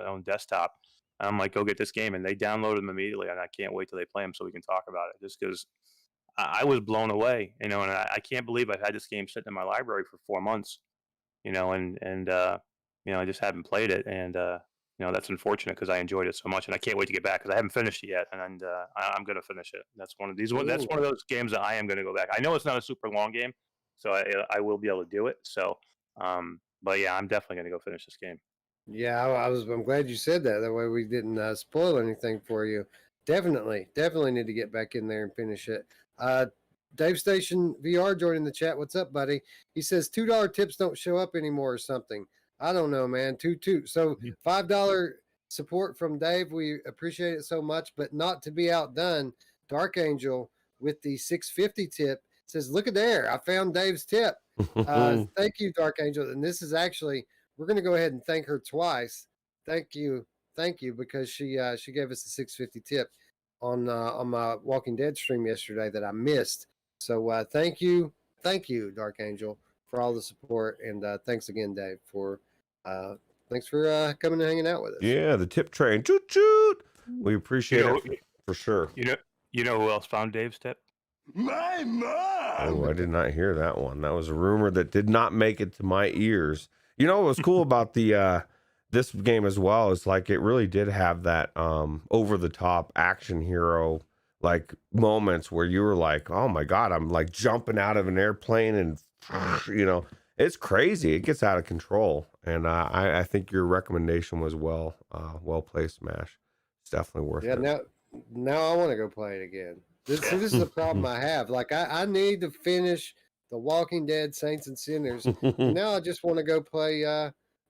own desktop. I'm like, go get this game, and they downloaded them immediately, and I can't wait till they play them so we can talk about it. Just because I was blown away, and I can't believe I've had this game sitting in my library for 4 months, I just haven't played it, and that's unfortunate because I enjoyed it so much, and I can't wait to get back because I haven't finished it yet, and I'm going to finish it. That's one of these. That's one of those games that I am going to go back. I know it's not a super long game, so I will be able to do it. So, but yeah, I'm definitely going to go finish this game. Yeah, I'm glad you said that. That way we didn't spoil anything for you. Definitely need to get back in there and finish it. Dave Station VR joining the chat. What's up, buddy? He says $2 tips don't show up anymore or something. I don't know, man. So $5 support from Dave. We appreciate it so much, but not to be outdone. Dark Angel with the $6.50 tip says, "Look at there! I found Dave's tip." Thank you, Dark Angel. And this is actually, we're going to go ahead and thank her twice. Thank you, because she gave us the $6.50 tip on my Walking Dead stream yesterday that I missed. So thank you, Dark Angel, for all the support, and thanks again, Dave, for coming and hanging out with us. Yeah, the tip train, choot choot. We appreciate it for sure. You know who else found Dave's tip? My mom. Oh, I did not hear that one. That was a rumor that did not make it to my ears. You know what was cool about the this game as well is like it really did have that over the top action hero like moments where you were like, oh my god, I'm like jumping out of an airplane and it's crazy. It gets out of control. And I think your recommendation was well placed, Smash. It's definitely worth it. Yeah, now I want to go play it again. This is the problem I have. Like I need to finish The Walking Dead, Saints and Sinners. Now I just want to go play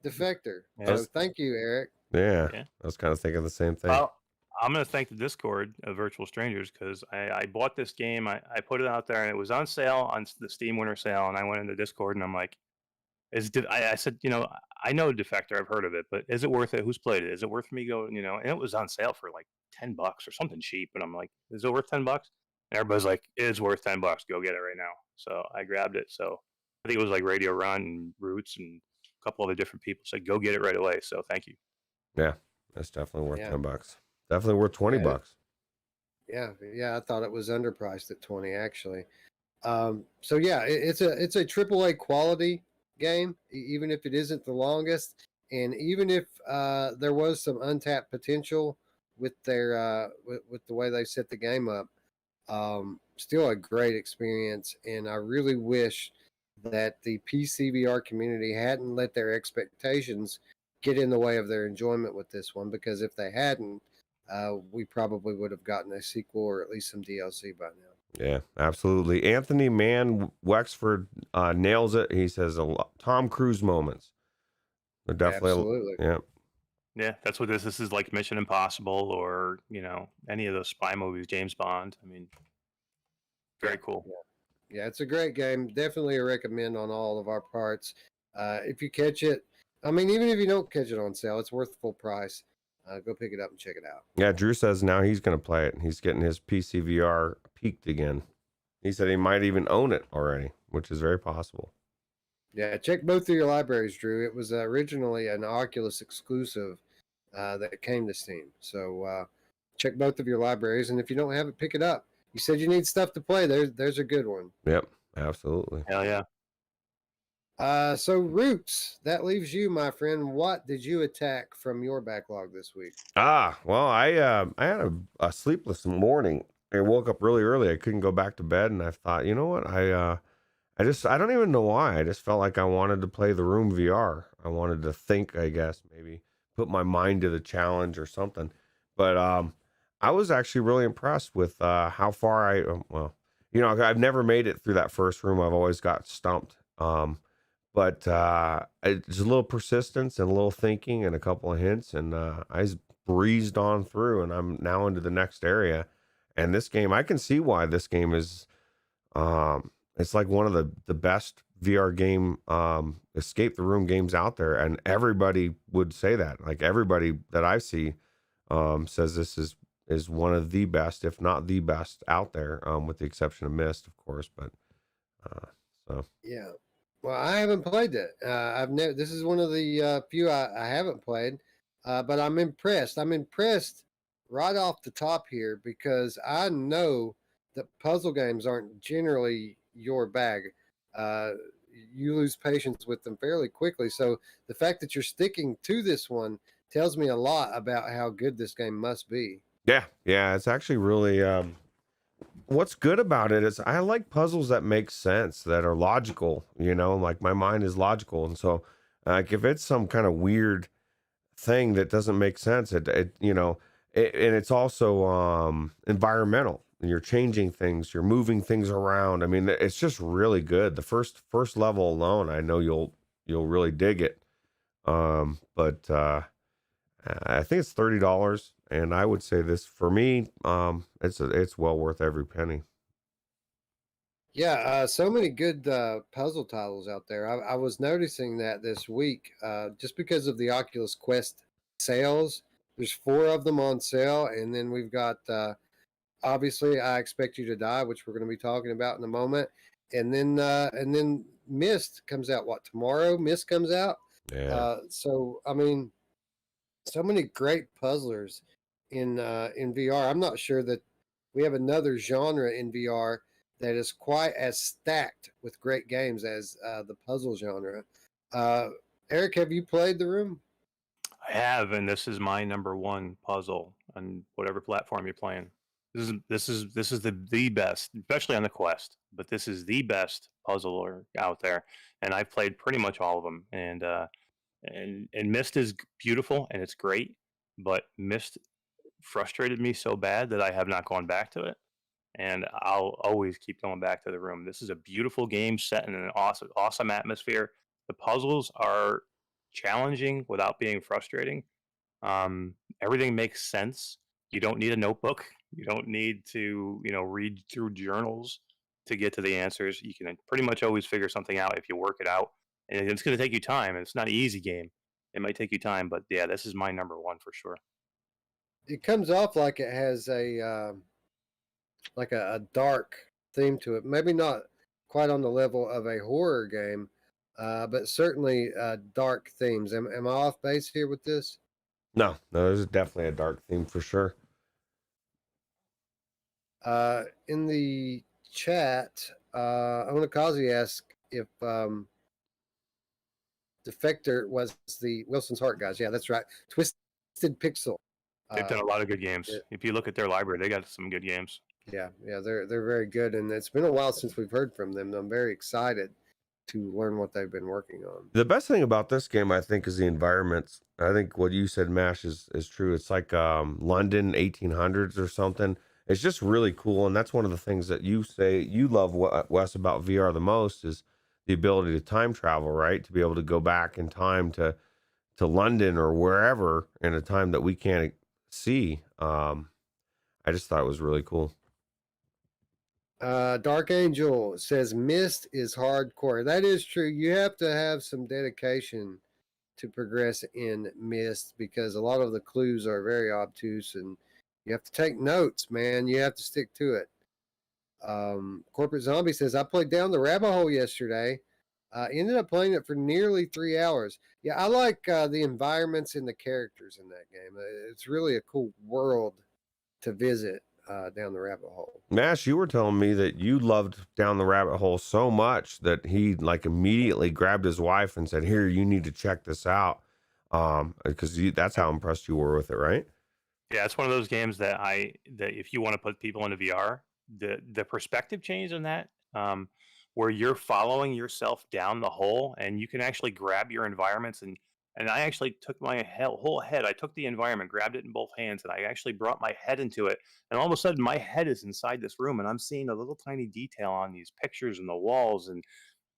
Defector. So thank you, Eric. Yeah, I was kind of thinking the same thing. Well, I'm going to thank the Discord of Virtual Strangers because I bought this game. I put it out there, and it was on sale on the Steam Winter Sale, and I went into Discord, and I'm like, I said, I know Defector, I've heard of it, but is it worth it? Who's played it? Is it worth me going, and it was on sale for like $10 or something cheap. And I'm like, is it worth $10? And everybody's like, it's worth $10. Go get it right now. So I grabbed it. So I think it was like Radio Run and Ruuts and a couple other different people said, go get it right away. So thank you. Yeah, that's definitely worth $10. Definitely worth $20. Yeah. I thought it was underpriced at 20 actually. So yeah, it's a AAA quality game, even if it isn't the longest, and even if there was some untapped potential with their with the way they set the game up, still a great experience. And I really wish that the PCVR community hadn't let their expectations get in the way of their enjoyment with this one, because if they hadn't, we probably would have gotten a sequel or at least some DLC by now. Yeah, absolutely. Anthony Mann Wexford nails it. He says a lot, Tom Cruise moments. They're definitely, absolutely. Yeah, that's what this is like Mission Impossible or, any of those spy movies, James Bond. I mean, very cool. Yeah, it's a great game. Definitely a recommend on all of our parts. If you catch it, I mean, even if you don't catch it on sale, it's worth full price. Go pick it up and check it out. Yeah, Drew says now he's going to play it. He's getting his PCVR peaked again. He said he might even own it already, which is very possible. Yeah, check both of your libraries, Drew. It was originally an Oculus exclusive that came to Steam. So check both of your libraries, and if you don't have it, pick it up. You said you need stuff to play. There's a good one. Yep, absolutely. Hell yeah. So Ruuts, that leaves you, my friend. What did you attack from your backlog this week? Well, I had a sleepless morning. I woke up really early. I couldn't go back to bed, and I thought, you know what? I don't even know why. I just felt like I wanted to play the Room VR. I wanted to think, I guess, maybe put my mind to the challenge or something. But I was actually really impressed with how far I've never made it through that first room. I've always got stumped. But it's a little persistence and a little thinking and a couple of hints, and I breezed on through, and I'm now into the next area. And this game, I can see why this game is it's like one of the best VR game escape the room games out there, and everybody would say that. Like everybody that I see says this is one of the best, if not the best out there, with the exception of Myst, of course. But so Yeah. Well, I haven't played it. I've never. This is one of the few I haven't played, but I'm impressed. I'm impressed right off the top here because I know that puzzle games aren't generally your bag. Uh, you lose patience with them fairly quickly. So the fact that you're sticking to this one tells me a lot about how good this game must be. yeah, it's actually really what's good about it is I like puzzles that make sense, that are logical, like my mind is logical. And so like if it's some kind of weird thing that doesn't make sense, and it's also environmental. You're changing things, you're moving things around. I mean, it's just really good. The first level alone, I know you'll really dig it. But I think it's $30, and I would say this for me, it's well worth every penny. Yeah, so many good puzzle titles out there. I was noticing that this week, just because of the Oculus Quest sales. There's 4 of them on sale, and then we've got obviously I Expect You to Die, which we're going to be talking about in a moment, and then Myst comes out. What, tomorrow? Myst comes out. Yeah. So I mean, so many great puzzlers in VR. I'm not sure that we have another genre in VR that is quite as stacked with great games as the puzzle genre. Uh, Eric, have you played The Room? I have, and this is my number one puzzle on whatever platform you're playing. This is the best, especially on the Quest. But this is the best puzzler out there, and I've played pretty much all of them. And Myst is beautiful and it's great, but Myst frustrated me so bad that I have not gone back to it, and I'll always keep going back to The Room. This is a beautiful game set in an awesome atmosphere. The puzzles are challenging without being frustrating. Everything makes sense. You don't need a notebook. You don't need to, read through journals to get to the answers. You can pretty much always figure something out if you work it out. And it's going to take you time. It's not an easy game. It might take you time, but yeah, this is my number one for sure. It comes off like it has a dark theme to it. Maybe not quite on the level of a horror game, but certainly dark themes. Am I off base here with this? No, there's definitely a dark theme for sure. In the chat, Onakazi asked if Defector was the Wilson's Heart guys. Yeah, that's right. Twisted Pixel. They've done a lot of good games. If you look at their library, they got some good games. Yeah, they're very good, and it's been a while since we've heard from them. I'm very excited to learn what they've been working on. The best thing about this game, I think, is the environments. I think what you said, Mash, is true. It's like London 1800s or something. It's just really cool, and that's one of the things that you say you love, Wes, about VR the most is the ability to time travel, right? To be able to go back in time to London or wherever in a time that we can't see. I just thought it was really cool. Dark Angel says Myst is hardcore. That is true. You have to have some dedication to progress in Myst because a lot of the clues are very obtuse and you have to take notes, man. You have to stick to it. Corporate Zombie says, I played Down the Rabbit Hole yesterday. Ended up playing it for nearly 3 hours. Yeah, I like the environments and the characters in that game. It's really a cool world to visit. Down the Rabbit Hole. Mash, you were telling me that you loved Down the Rabbit Hole so much that he like immediately grabbed his wife and said, "Here, you need to check this out," because that's how impressed you were with it, right? Yeah, it's one of those games that if you want to put people into VR, the perspective change in that, where you're following yourself down the hole, and you can actually grab your environments and I actually took my whole head. I took the environment, grabbed it in both hands, and I actually brought my head into it. And all of a sudden, my head is inside this room, and I'm seeing a little tiny detail on these pictures and the walls. And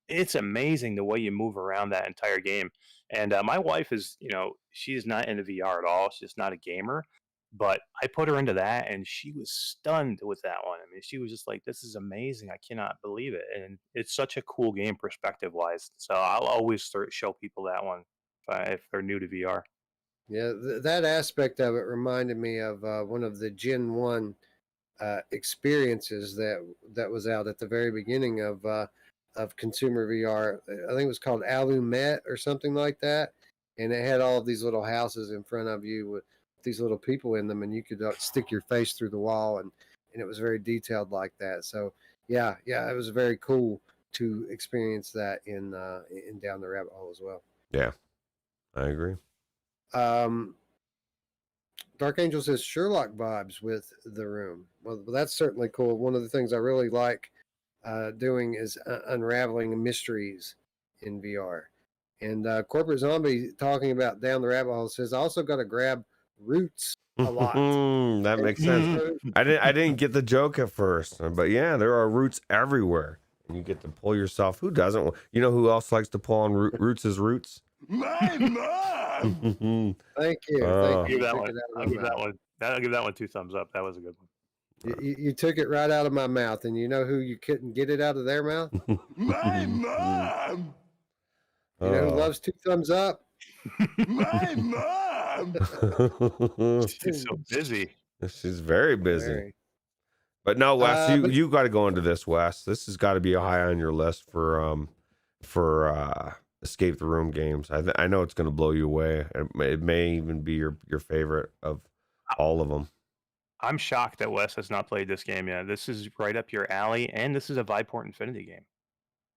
it's amazing the way you move around that entire game. And my wife is, she's not into VR at all. She's just not a gamer. But I put her into that, and she was stunned with that one. I mean, she was just like, "This is amazing! I cannot believe it!" And it's such a cool game perspective wise. So I'll always show people that one if they're new to VR. Yeah, that aspect of it reminded me of one of the Gen 1 experiences that was out at the very beginning of consumer VR. I think it was called Alumet or something like that, and it had all of these little houses in front of you with these little people in them, and you could stick your face through the wall, and it was very detailed like that. So yeah, it was very cool to experience that in Down the Rabbit Hole as well. Yeah, I agree. Dark Angel says Sherlock vibes with The Room. Well, that's certainly cool. One of the things I really like doing is unraveling mysteries in VR. And Corporate Zombie talking about Down the Rabbit Hole says I also got to grab Ruuts a lot. That makes sense. I didn't get the joke at first, but yeah, there are roots everywhere. And you get to pull yourself. Who doesn't? You know who else likes to pull on Roots' roots? My mom. Thank you. I'll Thank you. give that one. I'll give that one 2 thumbs up. That was a good one. You took it right out of my mouth, and you know who you couldn't get it out of their mouth? My mom. You know who loves 2 thumbs up? My mom. She's so busy. She's very busy. Very. But no, Wes, you got to go into this, Wes. This has got to be high on your list for Escape the Room games. I know it's going to blow you away. It may even be your favorite of all of them. I'm shocked that Wes has not played this game yet. This is right up your alley, and this is a Viport Infinity game.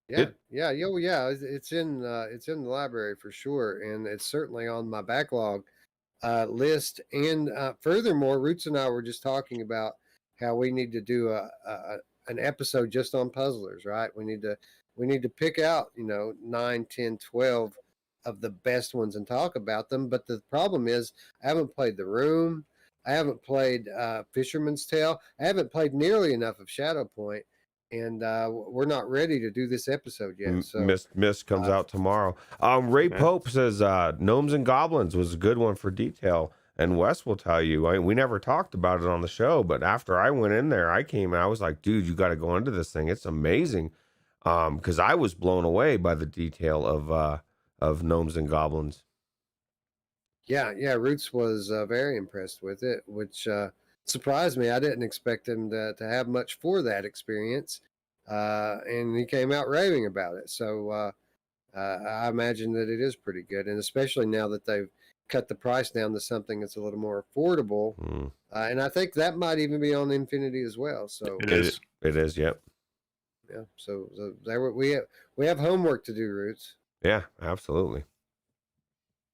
Yeah. It's in the library for sure, and it's certainly on my backlog list. And furthermore, Ruuts and I were just talking about how we need to do an episode just on puzzlers, right? We need to pick out 9, 10, 12 of the best ones and talk about them. But the problem is, I haven't played The Room. I haven't played Fisherman's Tale. I haven't played nearly enough of Shadow Point. And we're not ready to do this episode yet. So Mist comes out tomorrow. Ray Pope says Gnomes and Goblins was a good one for detail. And Wes will tell you, we never talked about it on the show, but after I went in there, I came and I was like, dude, you got to go into this thing. It's amazing. Because I was blown away by the detail of Gnomes and Goblins. Yeah. Ruuts was very impressed with it, which surprised me. I didn't expect him to have much for that experience. And he came out raving about it. So I imagine that it is pretty good. And especially now that they've cut the price down to something that's a little more affordable. And I think that might even be on Infinity as well. So It is. It is, yep. Yeah. So there we have homework to do, Ruuts. Yeah, absolutely.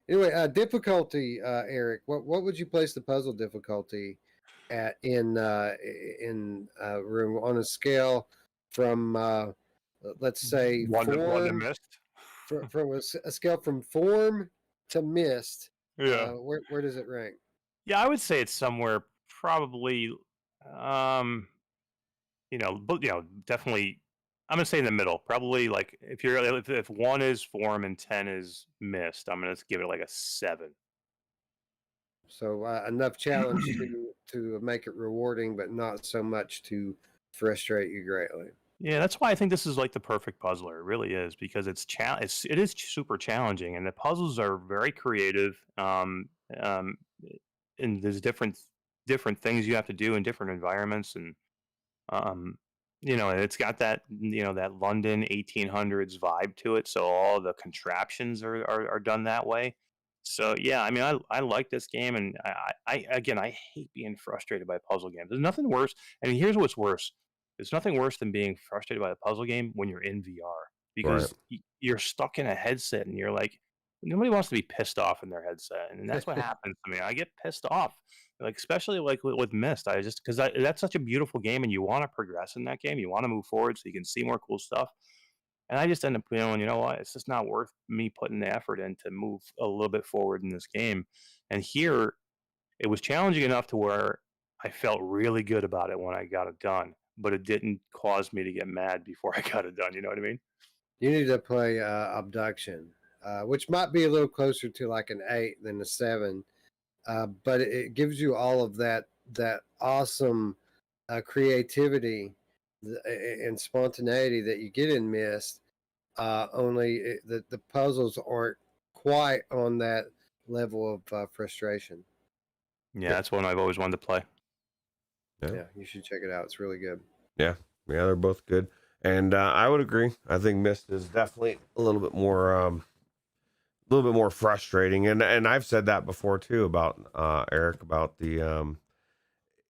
Anyway, difficulty, Eric. What would you place the puzzle difficulty at in Room on a scale from let's say One to Mist. from a scale from form to Mist? Yeah. Where does it rank? Yeah, I would say it's somewhere probably, definitely. I'm gonna say in the middle. Probably like if 1 is form and 10 is Mist, I'm gonna give it like a 7. So enough challenge to make it rewarding, but not so much to frustrate you greatly. Yeah, that's why I think this is like the perfect puzzler. It really is, because it is super challenging, and the puzzles are very creative. And there's different things you have to do in different environments, and and it's got that that London 1800s vibe to it. So all the contraptions are done that way. So yeah, I mean, I like this game, and I hate being frustrated by puzzle games. There's nothing worse, and here's what's worse: there's nothing worse than being frustrated by a puzzle game when you're in VR, because you're stuck in a headset, and you're like, nobody wants to be pissed off in their headset, and that's what happens to me. I get pissed off, like especially like with Myst. Because that's such a beautiful game, and you want to progress in that game, you want to move forward so you can see more cool stuff. And I just end up going, you know what? It's just not worth me putting the effort in to move a little bit forward in this game. And here, it was challenging enough to where I felt really good about it when I got it done, but it didn't cause me to get mad before I got it done. You know what I mean? You need to play Abduction, which might be a little closer to like an 8 than a 7, but it gives you all of that awesome creativity and spontaneity that you get in Myst. Only the puzzles aren't quite on that level of frustration. Yeah, that's one I've always wanted to play. Yeah, you should check it out. It's really good. Yeah, they're both good, and I would agree. I think Myst is definitely a little bit more frustrating, and I've said that before too about Eric, about the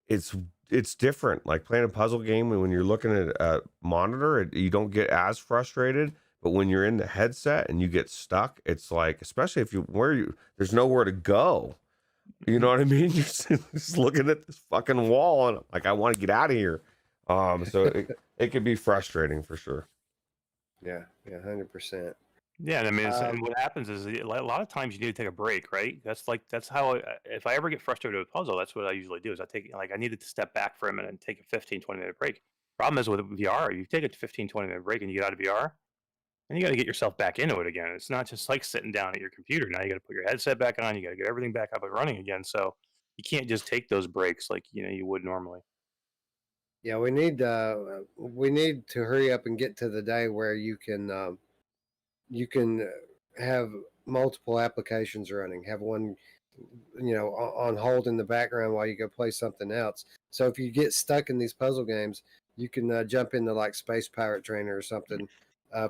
it's different. Like playing a puzzle game, when you're looking at a monitor, you don't get as frustrated. But when you're in the headset and you get stuck, it's like, especially if there's nowhere to go. You know what I mean? You're just looking at this fucking wall, and like, I want to get out of here. So it could be frustrating for sure. Yeah, 100%. Yeah, I mean, and what happens is a lot of times you need to take a break, right? That's how if I ever get frustrated with a puzzle, that's what I usually do. Is I needed to step back for a minute and take a 15-20 minute break. Problem is with VR, you take a 15-20 minute break and you get out of VR, and you got to get yourself back into it again. It's not just like sitting down at your computer. Now you got to put your headset back on. You got to get everything back up and running again. So you can't just take those breaks like you would normally. Yeah, we need to hurry up and get to the day where you can have multiple applications running. Have one, on hold in the background while you go play something else. So if you get stuck in these puzzle games, you can jump into like Space Pirate Trainer or something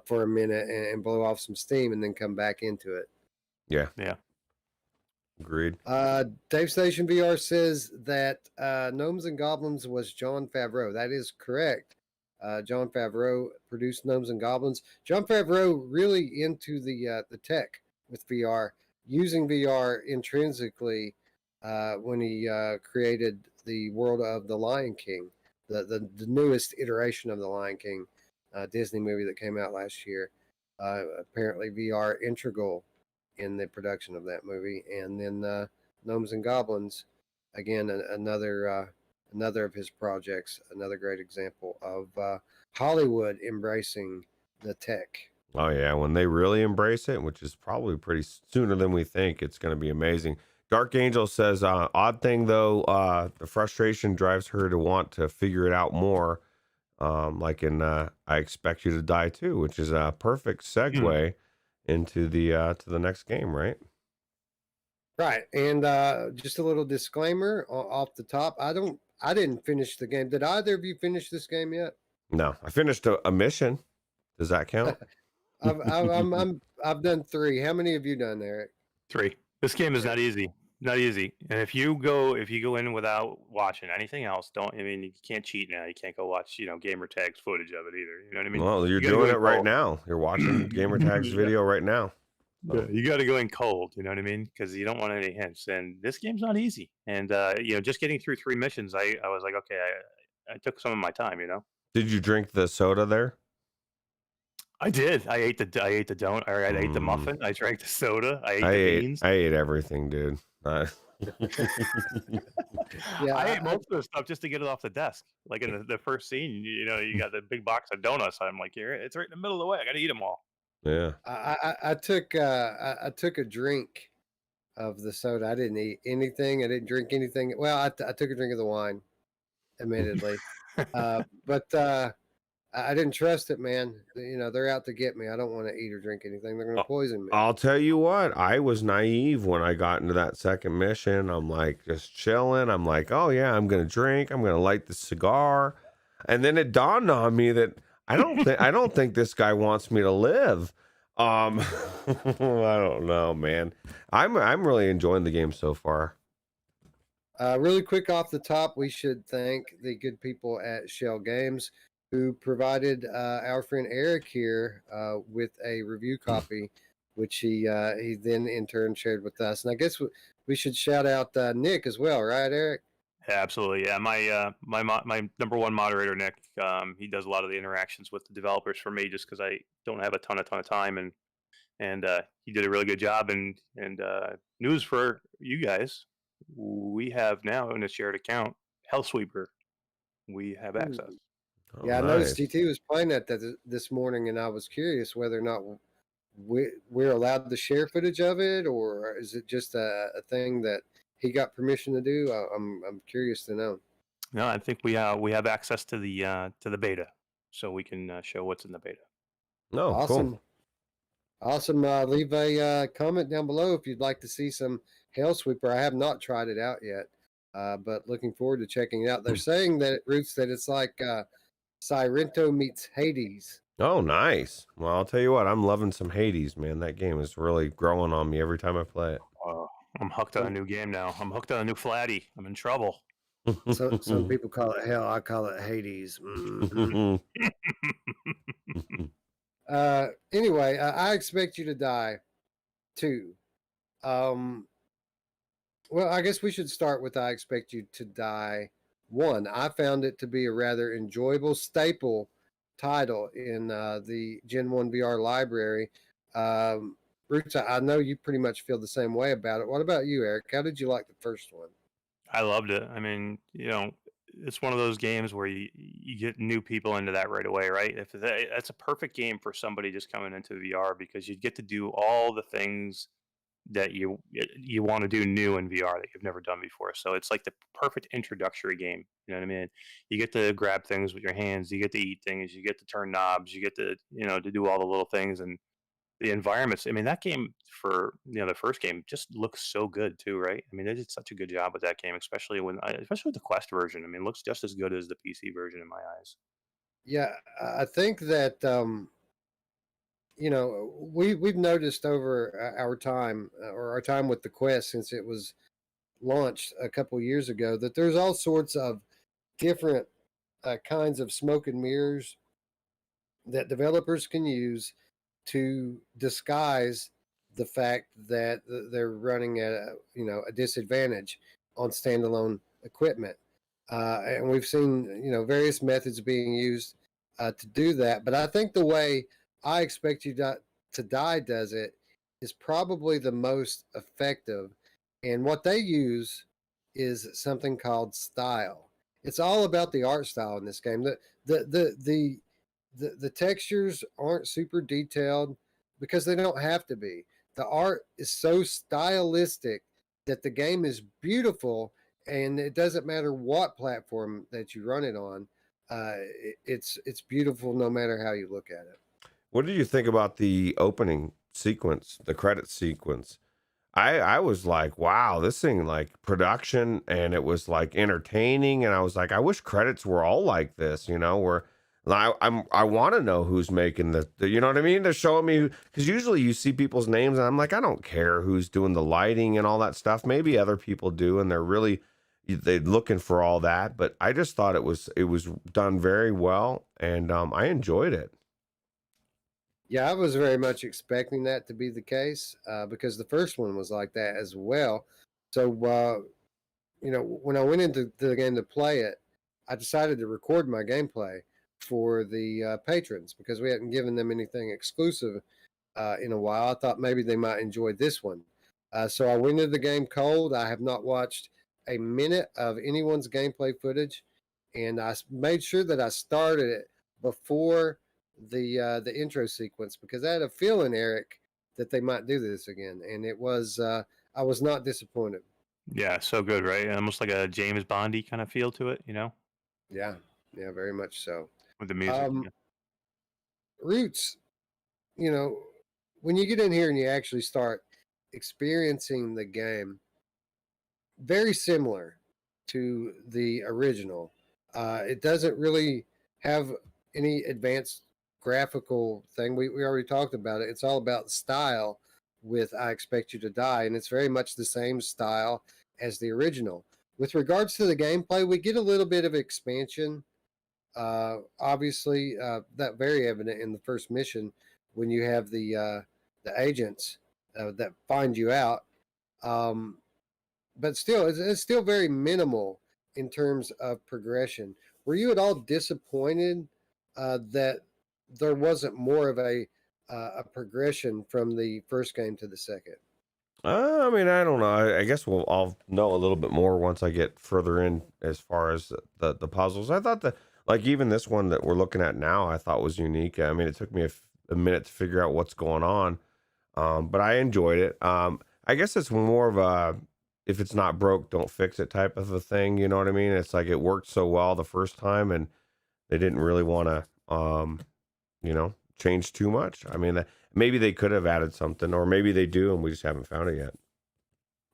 for a minute and blow off some steam, and then come back into it. Yeah. Agreed. Dave Station VR says that Gnomes and Goblins was Jon Favreau. That is correct. Jon Favreau produced Gnomes and Goblins. Jon Favreau really into the tech with VR, using VR intrinsically when he created the world of The Lion King, the newest iteration of The Lion King Disney movie that came out last year. Apparently VR integral in the production of that movie. And then Gnomes and Goblins, again, another of his projects, another great example of Hollywood embracing the tech. Oh yeah, when they really embrace it, which is probably pretty sooner than we think, it's going to be amazing. Dark Angel says, odd thing though, the frustration drives her to want to figure it out more. Like in I Expect You to Die Too, which is a perfect segue into the next game, right? Right. And just a little disclaimer off the top. I didn't finish the game. Did either of you finish this game yet? No, I finished a mission. Does that count? I've done 3. How many have you done, Eric? 3. This game is not easy. Not easy. And if you go in without watching anything else, you can't cheat now. You can't go watch, gamer tags footage of it either. You know what I mean? Well, you're doing it right now. You're watching gamer tags video right now. So. Yeah, you got to go in cold. You know what I mean? Because you don't want any hints. And this game's not easy. And just getting through 3 missions, I was like, okay, I took some of my time. Did you drink the soda there? I did. I ate the donut. I ate the muffin. I drank the soda. I ate the beans. I ate everything, dude. Yeah, I ate most of the stuff just to get it off the desk. Like in the first scene, you got the big box of donuts. I'm like, it's right in the middle of the way. I got to eat them all. Yeah. I took a drink of the soda. I didn't eat anything. I didn't drink anything. Well, I took a drink of the wine, admittedly, but I didn't trust it, man. They're out to get me. I don't want to eat or drink anything. They're going to poison me. I'll tell you what, I was naive when I got into that second mission. I'm like just chilling. I'm like, oh yeah, I'm going to drink. I'm going to light the cigar. And then it dawned on me that I don't think this guy wants me to live. I don't know, man. I'm really enjoying the game so far. Really quick off the top, we should thank the good people at Schell Games who provided our friend Eric here with a review copy, which he then in turn shared with us. And I guess we should shout out Nick as well, right, Eric? Yeah, absolutely. Yeah, my number one moderator, Nick. He does a lot of the interactions with the developers for me, just because I don't have a ton of time, and he did a really good job. And news for you guys, we have now in a shared account, Hellsweeper. We have access. Oh, Yeah, I noticed nice. TT was playing that this morning, and I was curious whether or not we're allowed to share footage of it, or is it just a thing that he got permission to do? I'm curious to know. No, I think we have access to the beta, so we can show what's in the beta. No, cool. Awesome. Awesome. Leave a comment down below if you'd like to see some Hell Sweeper. I have not tried it out yet, but looking forward to checking it out. They're saying that it Roots that it's like Sirento meets Hades. Oh, nice. Well, I'll tell you what, I'm loving some Hades, man. That game is really growing on me every time I play it. I'm hooked on a new game now. I'm hooked on a new flatty. I'm in trouble. So some people call it hell. I call it Hades. Mhm. Anyway, I expect you to die too. Well, I guess we should start with I expect you to die 1. I found it to be a rather enjoyable staple title in the Gen 1 VR library. Roots, I know you pretty much feel the same way about it. What about you, Eric? How did you like the first one? I loved it. I mean, it's one of those games where you get new people into that right away, right? If that's a perfect game for somebody just coming into VR, because you get to do all the things that you want to do new in VR that you've never done before. So it's like the perfect introductory game. You know what I mean? You get to grab things with your hands, you get to eat things, you get to turn knobs, you get to to do all the little things, and the environments. I mean, that game for the first game just looks so good too, right? I mean, they did such a good job with that game, especially with the Quest version. I mean, it looks just as good as the PC version in my eyes. Yeah, I think that we've noticed over our time or our time with the Quest since it was launched a couple years ago that there's all sorts of different kinds of smoke and mirrors that developers can use to disguise the fact that they're running at a disadvantage on standalone equipment, and we've seen various methods being used to do that. But I think the way I expect you to die does it is probably the most effective, and what they use is something called style. It's all about the art style in this game. The textures aren't super detailed because they don't have to be. The art is so stylistic that the game is beautiful, and it doesn't matter what platform that you run it on. It's beautiful no matter how you look at it. What did you think about the opening sequence, the credit sequence? I was like, wow, this thing like production, and it was like entertaining, and I was like, I wish credits were all like this, where I want to know who's making you know what I mean? They're showing me, because usually you see people's names, and I'm like, I don't care who's doing the lighting and all that stuff. Maybe other people do, and they're looking for all that. But I just thought it was done very well, and I enjoyed it. Yeah, I was very much expecting that to be the case because the first one was like that as well. So, when I went into the game to play it, I decided to record my gameplay for the patrons because we hadn't given them anything exclusive in a while. I thought maybe they might enjoy this one. So I went into the game cold. I have not watched a minute of anyone's gameplay footage, and I made sure that I started it before the intro sequence because I had a feeling, Eric, that they might do this again, and it was I was not disappointed. Yeah, so good, right? Almost like a James Bondy kind of feel to it, Yeah, yeah, very much so. with the music. Roots, when you get in here and you actually start experiencing the game, very similar to the original. It doesn't really have any advanced graphical thing. We already talked about it. It's all about style with I Expect You to Die, and it's very much the same style as the original. With regards to the gameplay, we get a little bit of expansion. Obviously, that very evident in the first mission when you have the agents that find you out. But still, it's still very minimal in terms of progression. Were you at all disappointed that there wasn't more of a progression from the first game to the second? I mean, I don't know. I guess I'll know a little bit more once I get further in as far as the puzzles. I thought that like even this one that we're looking at now, I thought was unique. I mean, it took me a minute to figure out what's going on, but I enjoyed it. I guess it's more of a if it's not broke, don't fix it type of a thing. You know what I mean? It's like it worked so well the first time, and they didn't really want to, change too much. I mean, maybe they could have added something, or maybe they do, and we just haven't found it yet.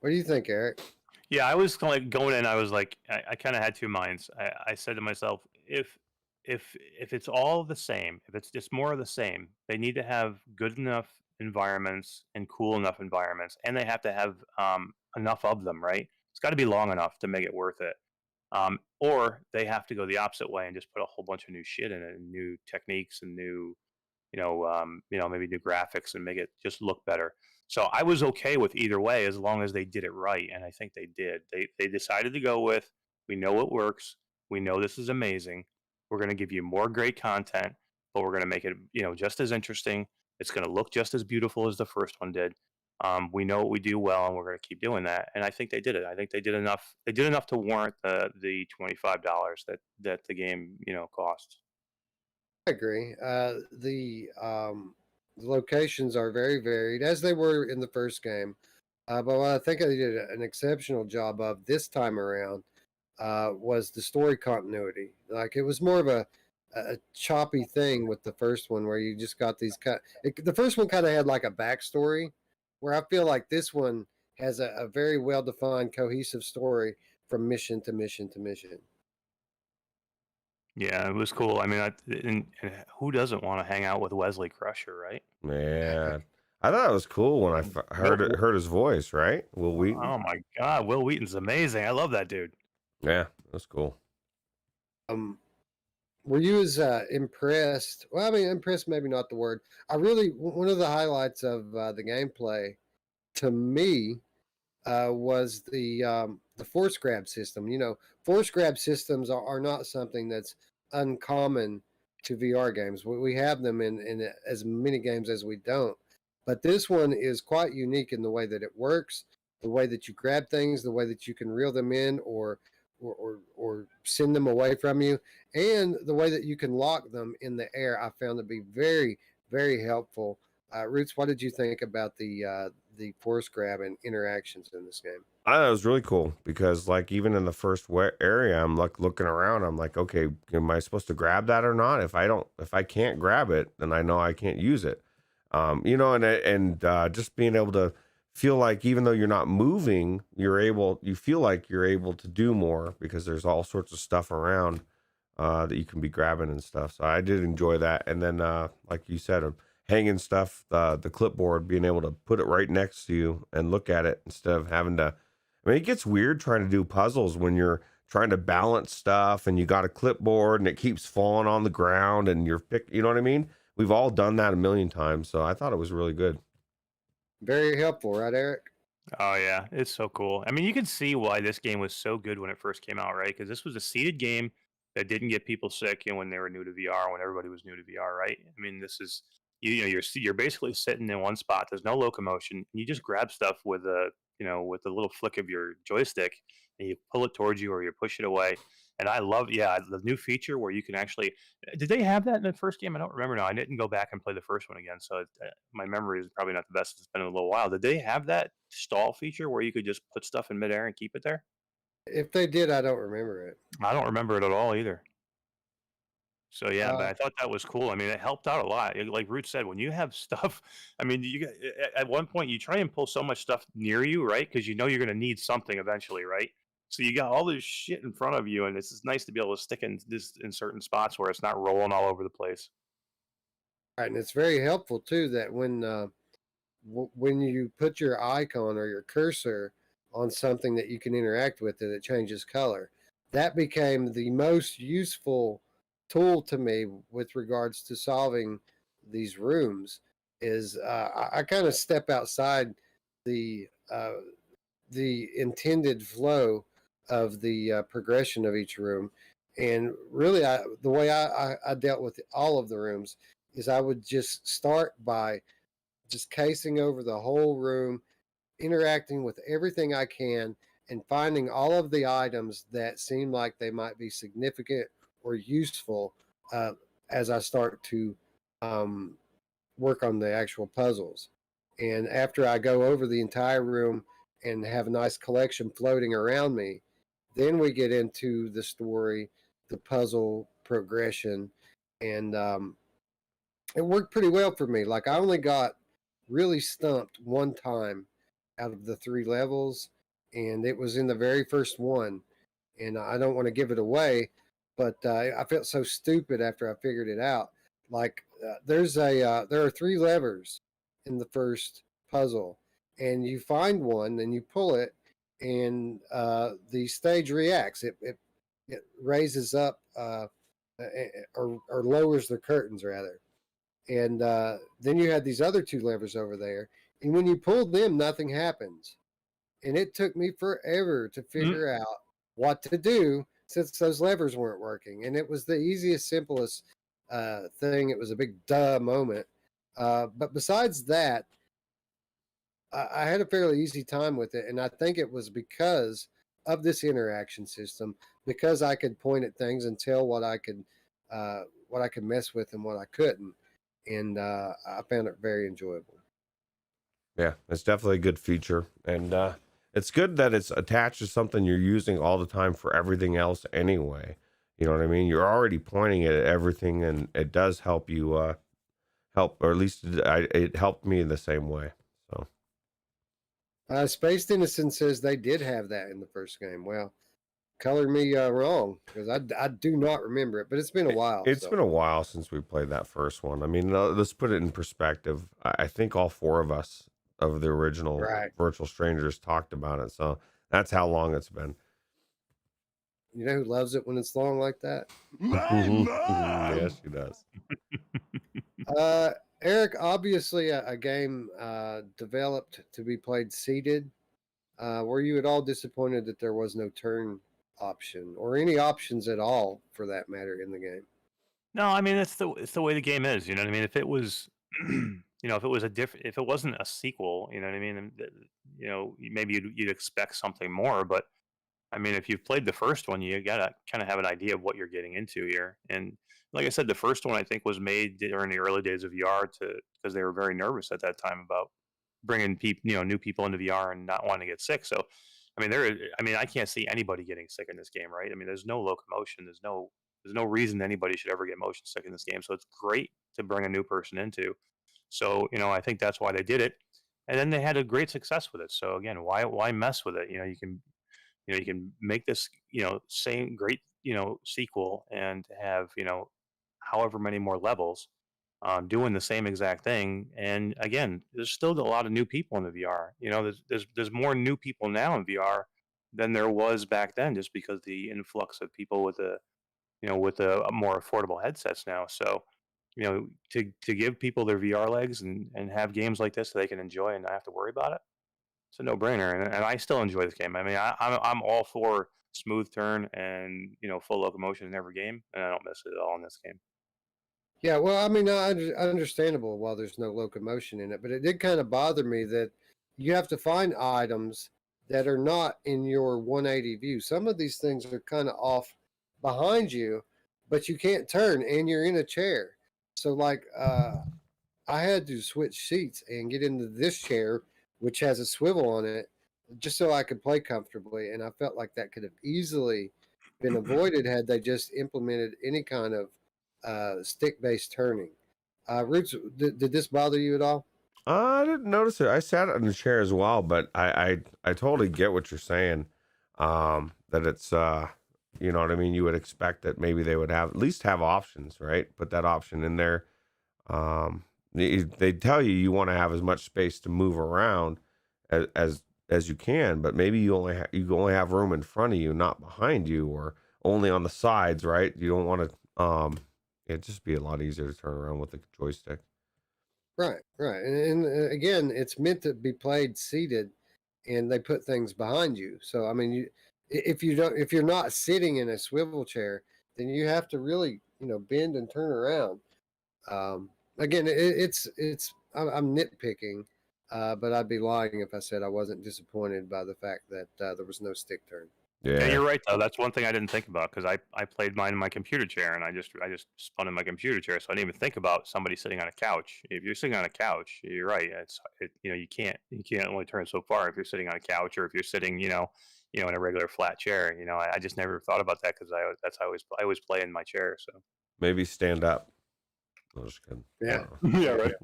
What do you think, Eric? Yeah, I was kind of like going in. I was like, I kind of had two minds. I said to myself, if it's all the same, if it's just more of the same, they need to have good enough environments and cool enough environments, and they have to have enough of them, right? It's got to be long enough to make it worth it. Or they have to go the opposite way and just put a whole bunch of new shit in it, and new techniques and new maybe new graphics and make it just look better. So I was okay with either way as long as they did it right, and I think they did. They decided to go with, we know it works, we know this is amazing. We're going to give you more great content, but we're going to make it just as interesting. It's going to look just as beautiful as the first one did. We know what we do well, and we're going to keep doing that. And I think they did it. I think they did enough. They did enough to warrant the $25 that the game costs. I agree. The locations are very varied, as they were in the first game. But what I think they did an exceptional job of this time around was the story continuity. Like it was more of a choppy thing with the first one, where you just got these the first one kind of had like a backstory, where I feel like this one has a very well defined, cohesive story from mission to mission to mission. Yeah, it was cool. I mean, and who doesn't want to hang out with Wesley Crusher, right? Man, I thought it was cool when I heard his voice. Right, Will Wheaton. Oh my God, Will Wheaton's amazing. I love that dude. Yeah, that's cool. Were you as impressed? Well, I mean, impressed maybe not the word. One of the highlights of the gameplay to me was the force grab system. Force grab systems are not something that's uncommon to VR games. We have them in as many games as we don't, but this one is quite unique in the way that it works, the way that you grab things, the way that you can reel them in or send them away from you, and the way that you can lock them in the air. I found to be very, very helpful. Roots, what did you think about the force grab and interactions in this game? I thought it was really cool because, like, even in the first area, I'm like looking around. I'm like, okay, am I supposed to grab that or not? If I can't grab it, then I know I can't use it. And just being able to feel like even though you're not moving, you feel like you're able to do more because there's all sorts of stuff around that you can be grabbing and stuff. So I did enjoy that. And then, like you said, hanging stuff, the clipboard, being able to put it right next to you and look at it instead of having to. I mean, it gets weird trying to do puzzles when you're trying to balance stuff and you got a clipboard and it keeps falling on the ground and you know what I mean? We've all done that a million times. So I thought it was really good. Very helpful, right, Eric? Oh yeah, it's so cool. I mean, you can see why this game was so good when it first came out, right? Because this was a seeded game that didn't get people sick, when they were new to VR, when everybody was new to VR, right? I mean, this is you're basically sitting in one spot. There's no locomotion. You just grab stuff with a little flick of your joystick, and you pull it towards you or you push it away. And I love, the new feature where you can actually. Did they have that in the first game? I don't remember now. I didn't go back and play the first one again, so my memory is probably not the best. It's been a little while. Did they have that stall feature where you could just put stuff in midair and keep it there? If they did, I don't remember it. I don't remember it at all either. So yeah, but Uh, I thought that was cool. I mean, it helped out a lot. Like Root said, when you have stuff, I mean, at one point you try and pull so much stuff near you, right? Because you're going to need something eventually, right? So you got all this shit in front of you, and it's just nice to be able to stick in certain spots where it's not rolling all over the place. right, and it's very helpful too that when you put your icon or your cursor on something that you can interact with, that it changes color. That became the most useful tool to me with regards to solving these rooms. Is I kind of step outside the uh, the intended flow of the progression of each room, and really, the way I dealt with all of the rooms is I would just start by just casing over the whole room, interacting with everything I can, and finding all of the items that seem like they might be significant or useful as I start to work on the actual puzzles. And after I go over the entire room and have a nice collection floating around me, then we get into the story, the puzzle progression, and it worked pretty well for me. Like I only got really stumped one time out of the 3 levels, and it was in the very first one. And I don't want to give it away, but I felt so stupid after I figured it out. Like there are 3 levers in the first puzzle, and you find one and you pull it, and the stage reacts. It raises up or lowers the curtains rather, and then you had these other 2 levers over there, and when you pull them, nothing happens. And it took me forever to figure out what to do since those levers weren't working. And it was the easiest, simplest thing. It was a big duh moment. But besides that, I had a fairly easy time with it. And I think it was because of this interaction system, because I could point at things and tell what I could mess with and what I couldn't. And I found it very enjoyable. Yeah, it's definitely a good feature, and it's good that it's attached to something you're using all the time for everything else anyway. You know what I mean? You're already pointing it at everything, and it does help you help, or at least it helped me in the same way. So Spaced Innocent says they did have that in the first game. Well, color me wrong, because I do not remember it, but it's been a while. It's been a while since we played that first one. I mean, let's put it in perspective. I think all 4 of us of the original Virtual Strangers talked about it, so that's how long it's been. You know who loves it when it's long like that? My mom. Yes, she does. Eric, obviously a game developed to be played seated. Were you at all disappointed that there was no turn option or any options at all, for that matter, in the game? No, I mean it's the way the game is. You know what I mean? If it was, if it was if it wasn't a sequel, you know what I mean? Maybe you'd expect something more. But I mean, if you've played the first one, you gotta kind of have an idea of what you're getting into here. And like I said, the first one I think was made during the early days of VR because they were very nervous at that time about bringing people, new people into VR and not wanting to get sick. So, I mean, I can't see anybody getting sick in this game, right? I mean, there's no locomotion, there's no reason anybody should ever get motion sick in this game. So it's great to bring a new person into. So, I think that's why they did it. And then they had a great success with it. So again, why mess with it? You can make this, same great, sequel and have, however many more levels doing the same exact thing. And again, there's still a lot of new people in the VR. There's more new people now in VR than there was back then, just because the influx of people with the more affordable headsets now. So, to give people their VR legs and have games like this that they can enjoy and not have to worry about it, it's a no-brainer. And I still enjoy this game. I mean, I'm all for smooth turn and full locomotion in every game, and I don't miss it at all in this game. Yeah, well, I mean, understandable while there's no locomotion in it, but it did kind of bother me that you have to find items that are not in your 180 view. Some of these things are kind of off behind you, but you can't turn and you're in a chair. So, like, I had to switch seats and get into this chair, which has a swivel on it, just so I could play comfortably. And I felt like that could have easily been avoided had they just implemented any kind of stick-based turning. Roots, did this bother you at all? I didn't notice it. I sat in the chair as well, but I totally get what you're saying. That it's you know what I mean. You would expect that maybe they would have at least have options, right? Put that option in there. They tell you want to have as much space to move around as you can, but maybe you only have room in front of you, not behind you, or only on the sides, right? You don't want to it'd just be a lot easier to turn around with the joystick. Right. And again, it's meant to be played seated, and they put things behind you. So I mean, if you're not sitting in a swivel chair, then you have to really bend and turn around. Again, I'm nitpicking, but I'd be lying if I said I wasn't disappointed by the fact that there was no stick turn. Yeah, Yeah. you're right though. That's one thing I didn't think about because I played mine in my computer chair and I just spun in my computer chair, so I didn't even think about somebody sitting on a couch. If you're sitting on a couch, you're right. You know you can't only turn so far if you're sitting on a couch or if you're sitting in a regular flat chair. You know, I just never thought about that because that's how I always play in my chair. So Maybe stand up. I'm just kidding. Yeah. yeah, right.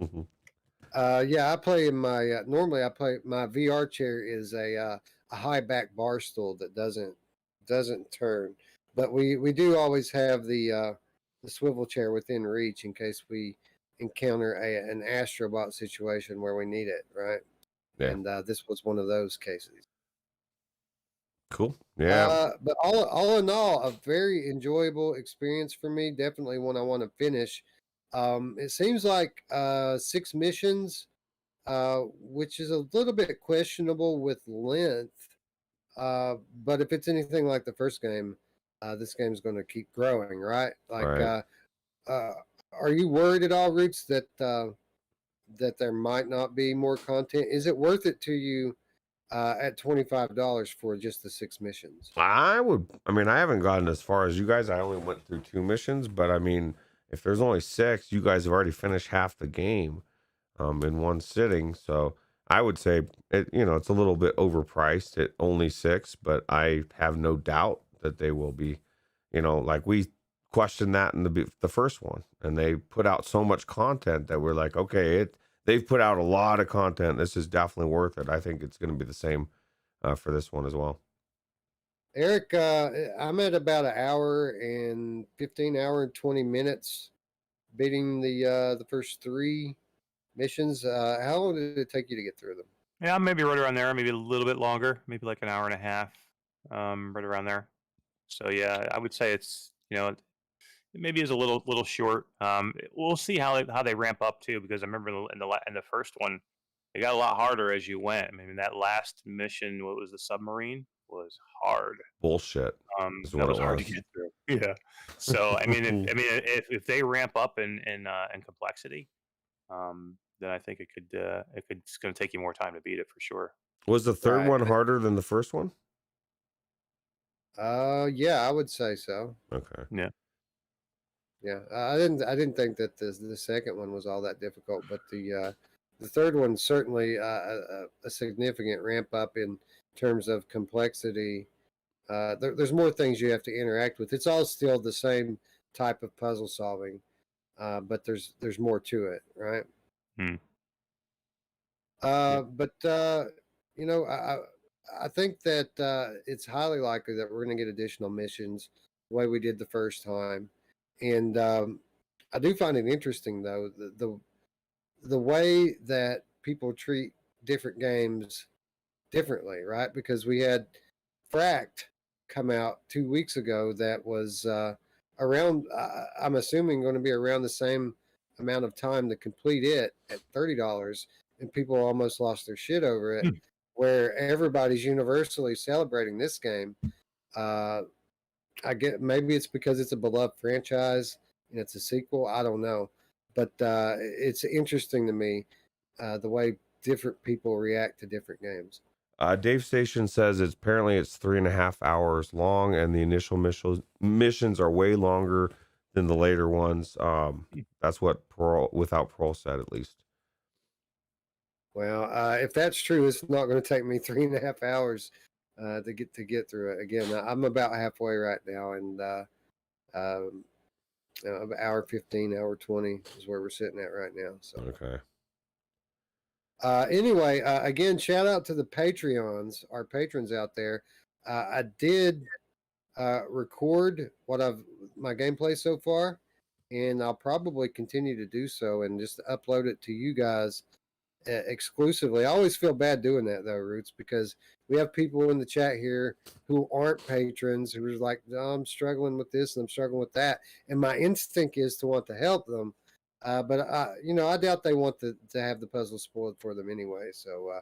Yeah, I play in my normally I play my VR chair is a high back bar stool that doesn't turn, but we do always have the swivel chair within reach in case we encounter an astrobot situation where we need it, right? Yeah. And this was one of those cases. Cool. Yeah. But all in all, a very enjoyable experience for me. Definitely one I want to finish. It seems like 6 missions, which is a little bit questionable with length. But if it's anything like the first game, this game's going to keep growing, right? Like, Right. are you worried at all, Roots, that that there might not be more content? Is it worth it to you at $25 for just the 6 missions? I mean, I haven't gotten as far as you guys. I only went through 2 missions, but I mean, if there's only 6, you guys have already finished half the game in one sitting. So I would say it's a little bit overpriced at only 6, but I have no doubt that they will be, like we questioned that in the first one, and they put out so much content that we're like, okay, they've put out a lot of content. This is definitely worth it. I think it's going to be the same for this one as well. Eric, I'm at about an hour and 15, hour and 20 minutes beating the first 3 missions. How long did it take you to get through them? Yeah, maybe right around there, maybe a little bit longer, maybe like an hour and a half, right around there. So yeah, I would say it's it maybe is a little short. We'll see how they ramp up too, because I remember in the first one, it got a lot harder as you went. I mean, that last mission, what was the submarine, was hard. Bullshit is That what was it hard to was. get through. Yeah. So I mean, if they ramp up in complexity, then I think it's going to take you more time to beat it for sure. Was the third Right. one harder than the first one? Yeah, I would say so. Okay. Yeah. Yeah, I didn't think that the second one was all that difficult, but the third one certainly a significant ramp up in terms of complexity. There's more things you have to interact with. It's all still the same type of puzzle solving, but there's more to it, right? Hmm. But I think that it's highly likely that we're going to get additional missions the way we did the first time, and I do find it interesting though the way that people treat different games differently, right? Because we had Fracked come out 2 weeks ago that was around. I'm assuming going to be around the same amount of time to complete it at $30, and people almost lost their shit over it. Where everybody's universally celebrating this game. I get maybe it's because it's a beloved franchise and it's a sequel. I don't know, but it's interesting to me the way different people react to different games. Dave Station says it's 3.5 hours long, and the initial missions are way longer than the later ones. That's what Without Parole said, at least. Well, if that's true, it's not going to take me 3.5 hours to get through it. Again, I'm about halfway right now, and hour 15, hour 20 is where we're sitting at right now. So Okay. Anyway, again, shout out to the Patreons, our patrons out there. I did record my gameplay so far, and I'll probably continue to do so and just upload it to you guys exclusively. I always feel bad doing that though, Roots, because we have people in the chat here who aren't patrons who are like, oh, I'm struggling with this and I'm struggling with that, and my instinct is to want to help them. But I doubt they want to have the puzzle spoiled for them anyway. So,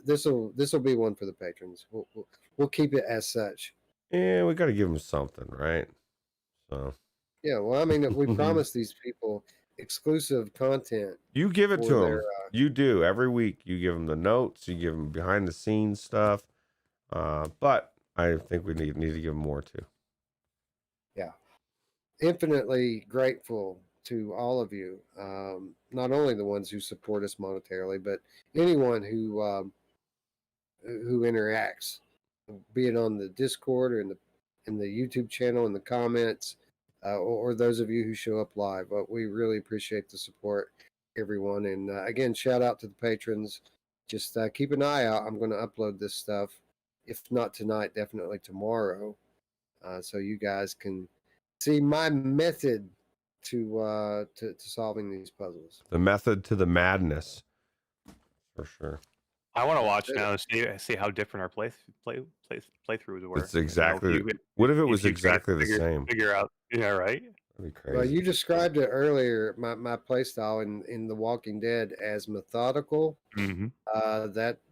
this will be one for the patrons. We'll keep it as such. Yeah, we got to give them something, right? So. Yeah, well, I mean, we promise these people exclusive content. You give it to them. You do every week. You give them the notes. You give them behind the scenes stuff. But I think we need to give more to. Yeah. Infinitely grateful to all of you. Not only the ones who support us monetarily, but anyone who interacts, be it on the Discord or in the YouTube channel, in the comments, or those of you who show up live. But we really appreciate the support, everyone. And again, shout out to the patrons. Just keep an eye out. I'm going to upload this stuff, if not tonight, definitely tomorrow, so you guys can see my method to solving these puzzles. The method to the madness, for sure. I want to watch now and see how different our playthroughs were. It's exactly. What if it was exactly the same? Figure out, yeah, right. That'd be crazy. Well, you described it earlier, my play style in The Walking Dead, as methodical. Mm-hmm.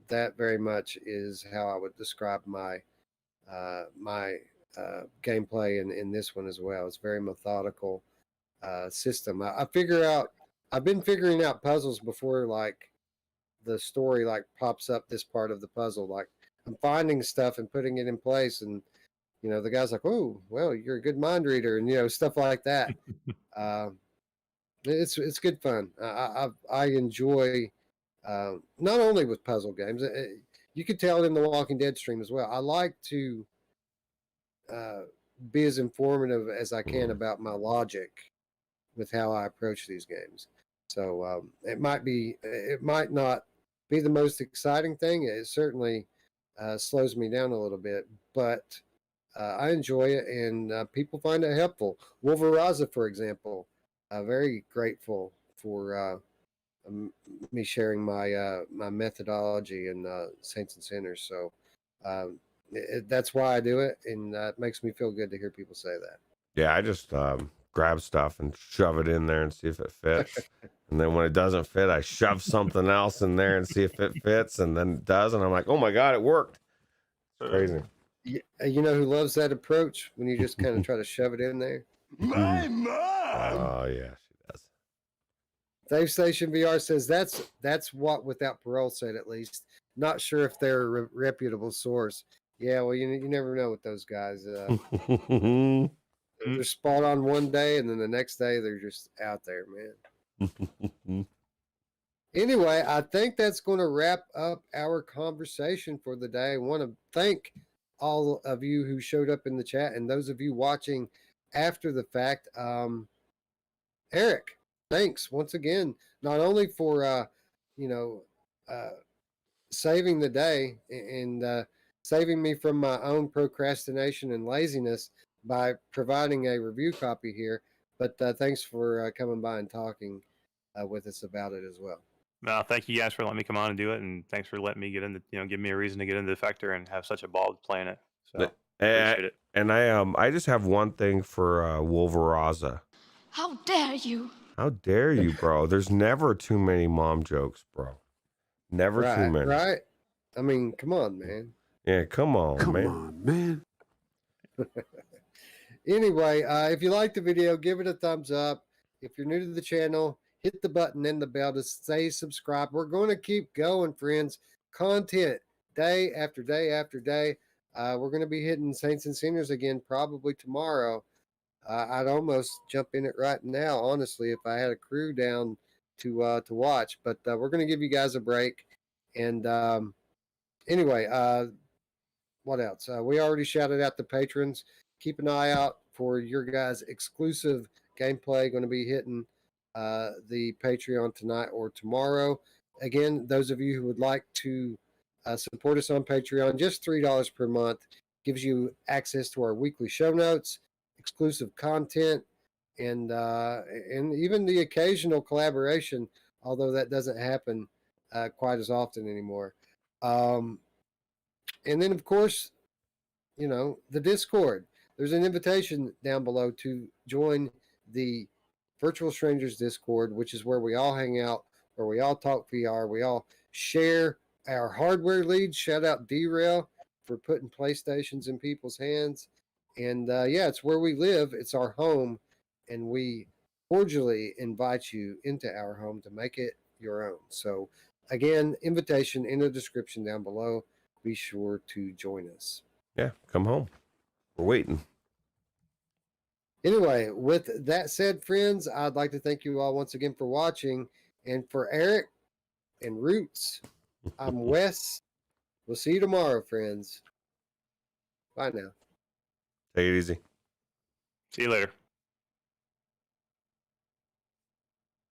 That very much is how I would describe my gameplay in this one as well. It's very methodical system. I've been figuring out puzzles before, like the story like pops up this part of the puzzle. Like I'm finding stuff and putting it in place, and the guy's like, "Oh, well, you're a good mind reader," and stuff like that. It's good fun. I enjoy not only with puzzle games. You could tell it in the Walking Dead stream as well. I like to be as informative as I can about my logic with how I approach these games. So it might not be the most exciting thing. It certainly slows me down a little bit, but I enjoy it, and people find it helpful. Wolveraza, for example, very grateful for me sharing my methodology in Saints and Sinners. So that's why I do it, and it makes me feel good to hear people say that. Yeah, I just grab stuff and shove it in there and see if it fits. And then when it doesn't fit, I shove something else in there and see if it fits, and then it does, and I'm like, oh my God, it worked. It's crazy. You know who loves that approach? When you just kind of try to shove it in there? My mom! Oh, yeah, she does. Dave Station VR says that's what Without Parole said, at least. Not sure if they're a reputable source. Yeah, well, you never know with those guys. They're spot on one day, and then the next day they're just out there, man. Anyway, I think that's going to wrap up our conversation for the day. I want to thank all of you who showed up in the chat, and those of you watching after the fact. Eric, thanks once again, not only for saving the day and saving me from my own procrastination and laziness by providing a review copy here, but thanks for coming by and talking with us about it as well. No, thank you guys for letting me come on and do it, and thanks for letting me get into, give me a reason to get into Defector and have such a ball playing it. So appreciate it. And I just have one thing for Wolveraza. How dare you? How dare you, bro? There's never too many mom jokes, bro. Never too many. Right? I mean, come on, man. Yeah, come on, Come on, man. Anyway, if you like the video, give it a thumbs up. If you're new to the channel, hit the button and the bell to stay subscribed. We're going to keep going, friends. Content day after day after day. We're going to be hitting Saints and Sinners again probably tomorrow. I'd almost jump in it right now, honestly, if I had a crew down to watch. But we're going to give you guys a break. And anyway, what else? We already shouted out the patrons. Keep an eye out for your guys' exclusive gameplay going to be hitting the Patreon tonight or tomorrow. Again, those of you who would like to support us on Patreon, just $3 per month gives you access to our weekly show notes, exclusive content, and even the occasional collaboration, although that doesn't happen quite as often anymore. And then, of course, the Discord. There's an invitation down below to join the Virtual Strangers Discord, which is where we all hang out, where we all talk VR, we all share our hardware leads. Shout out D-Rail for putting PlayStations in people's hands. And it's where we live. It's our home, and we cordially invite you into our home to make it your own. So again, invitation in the description down below. Be sure to join us. Yeah, come home. We're waiting. Anyway, with that said, friends, I'd like to thank you all once again for watching. And for Eric and Roots, I'm Wes. We'll see you tomorrow, friends. Bye now. Take it easy. See you later.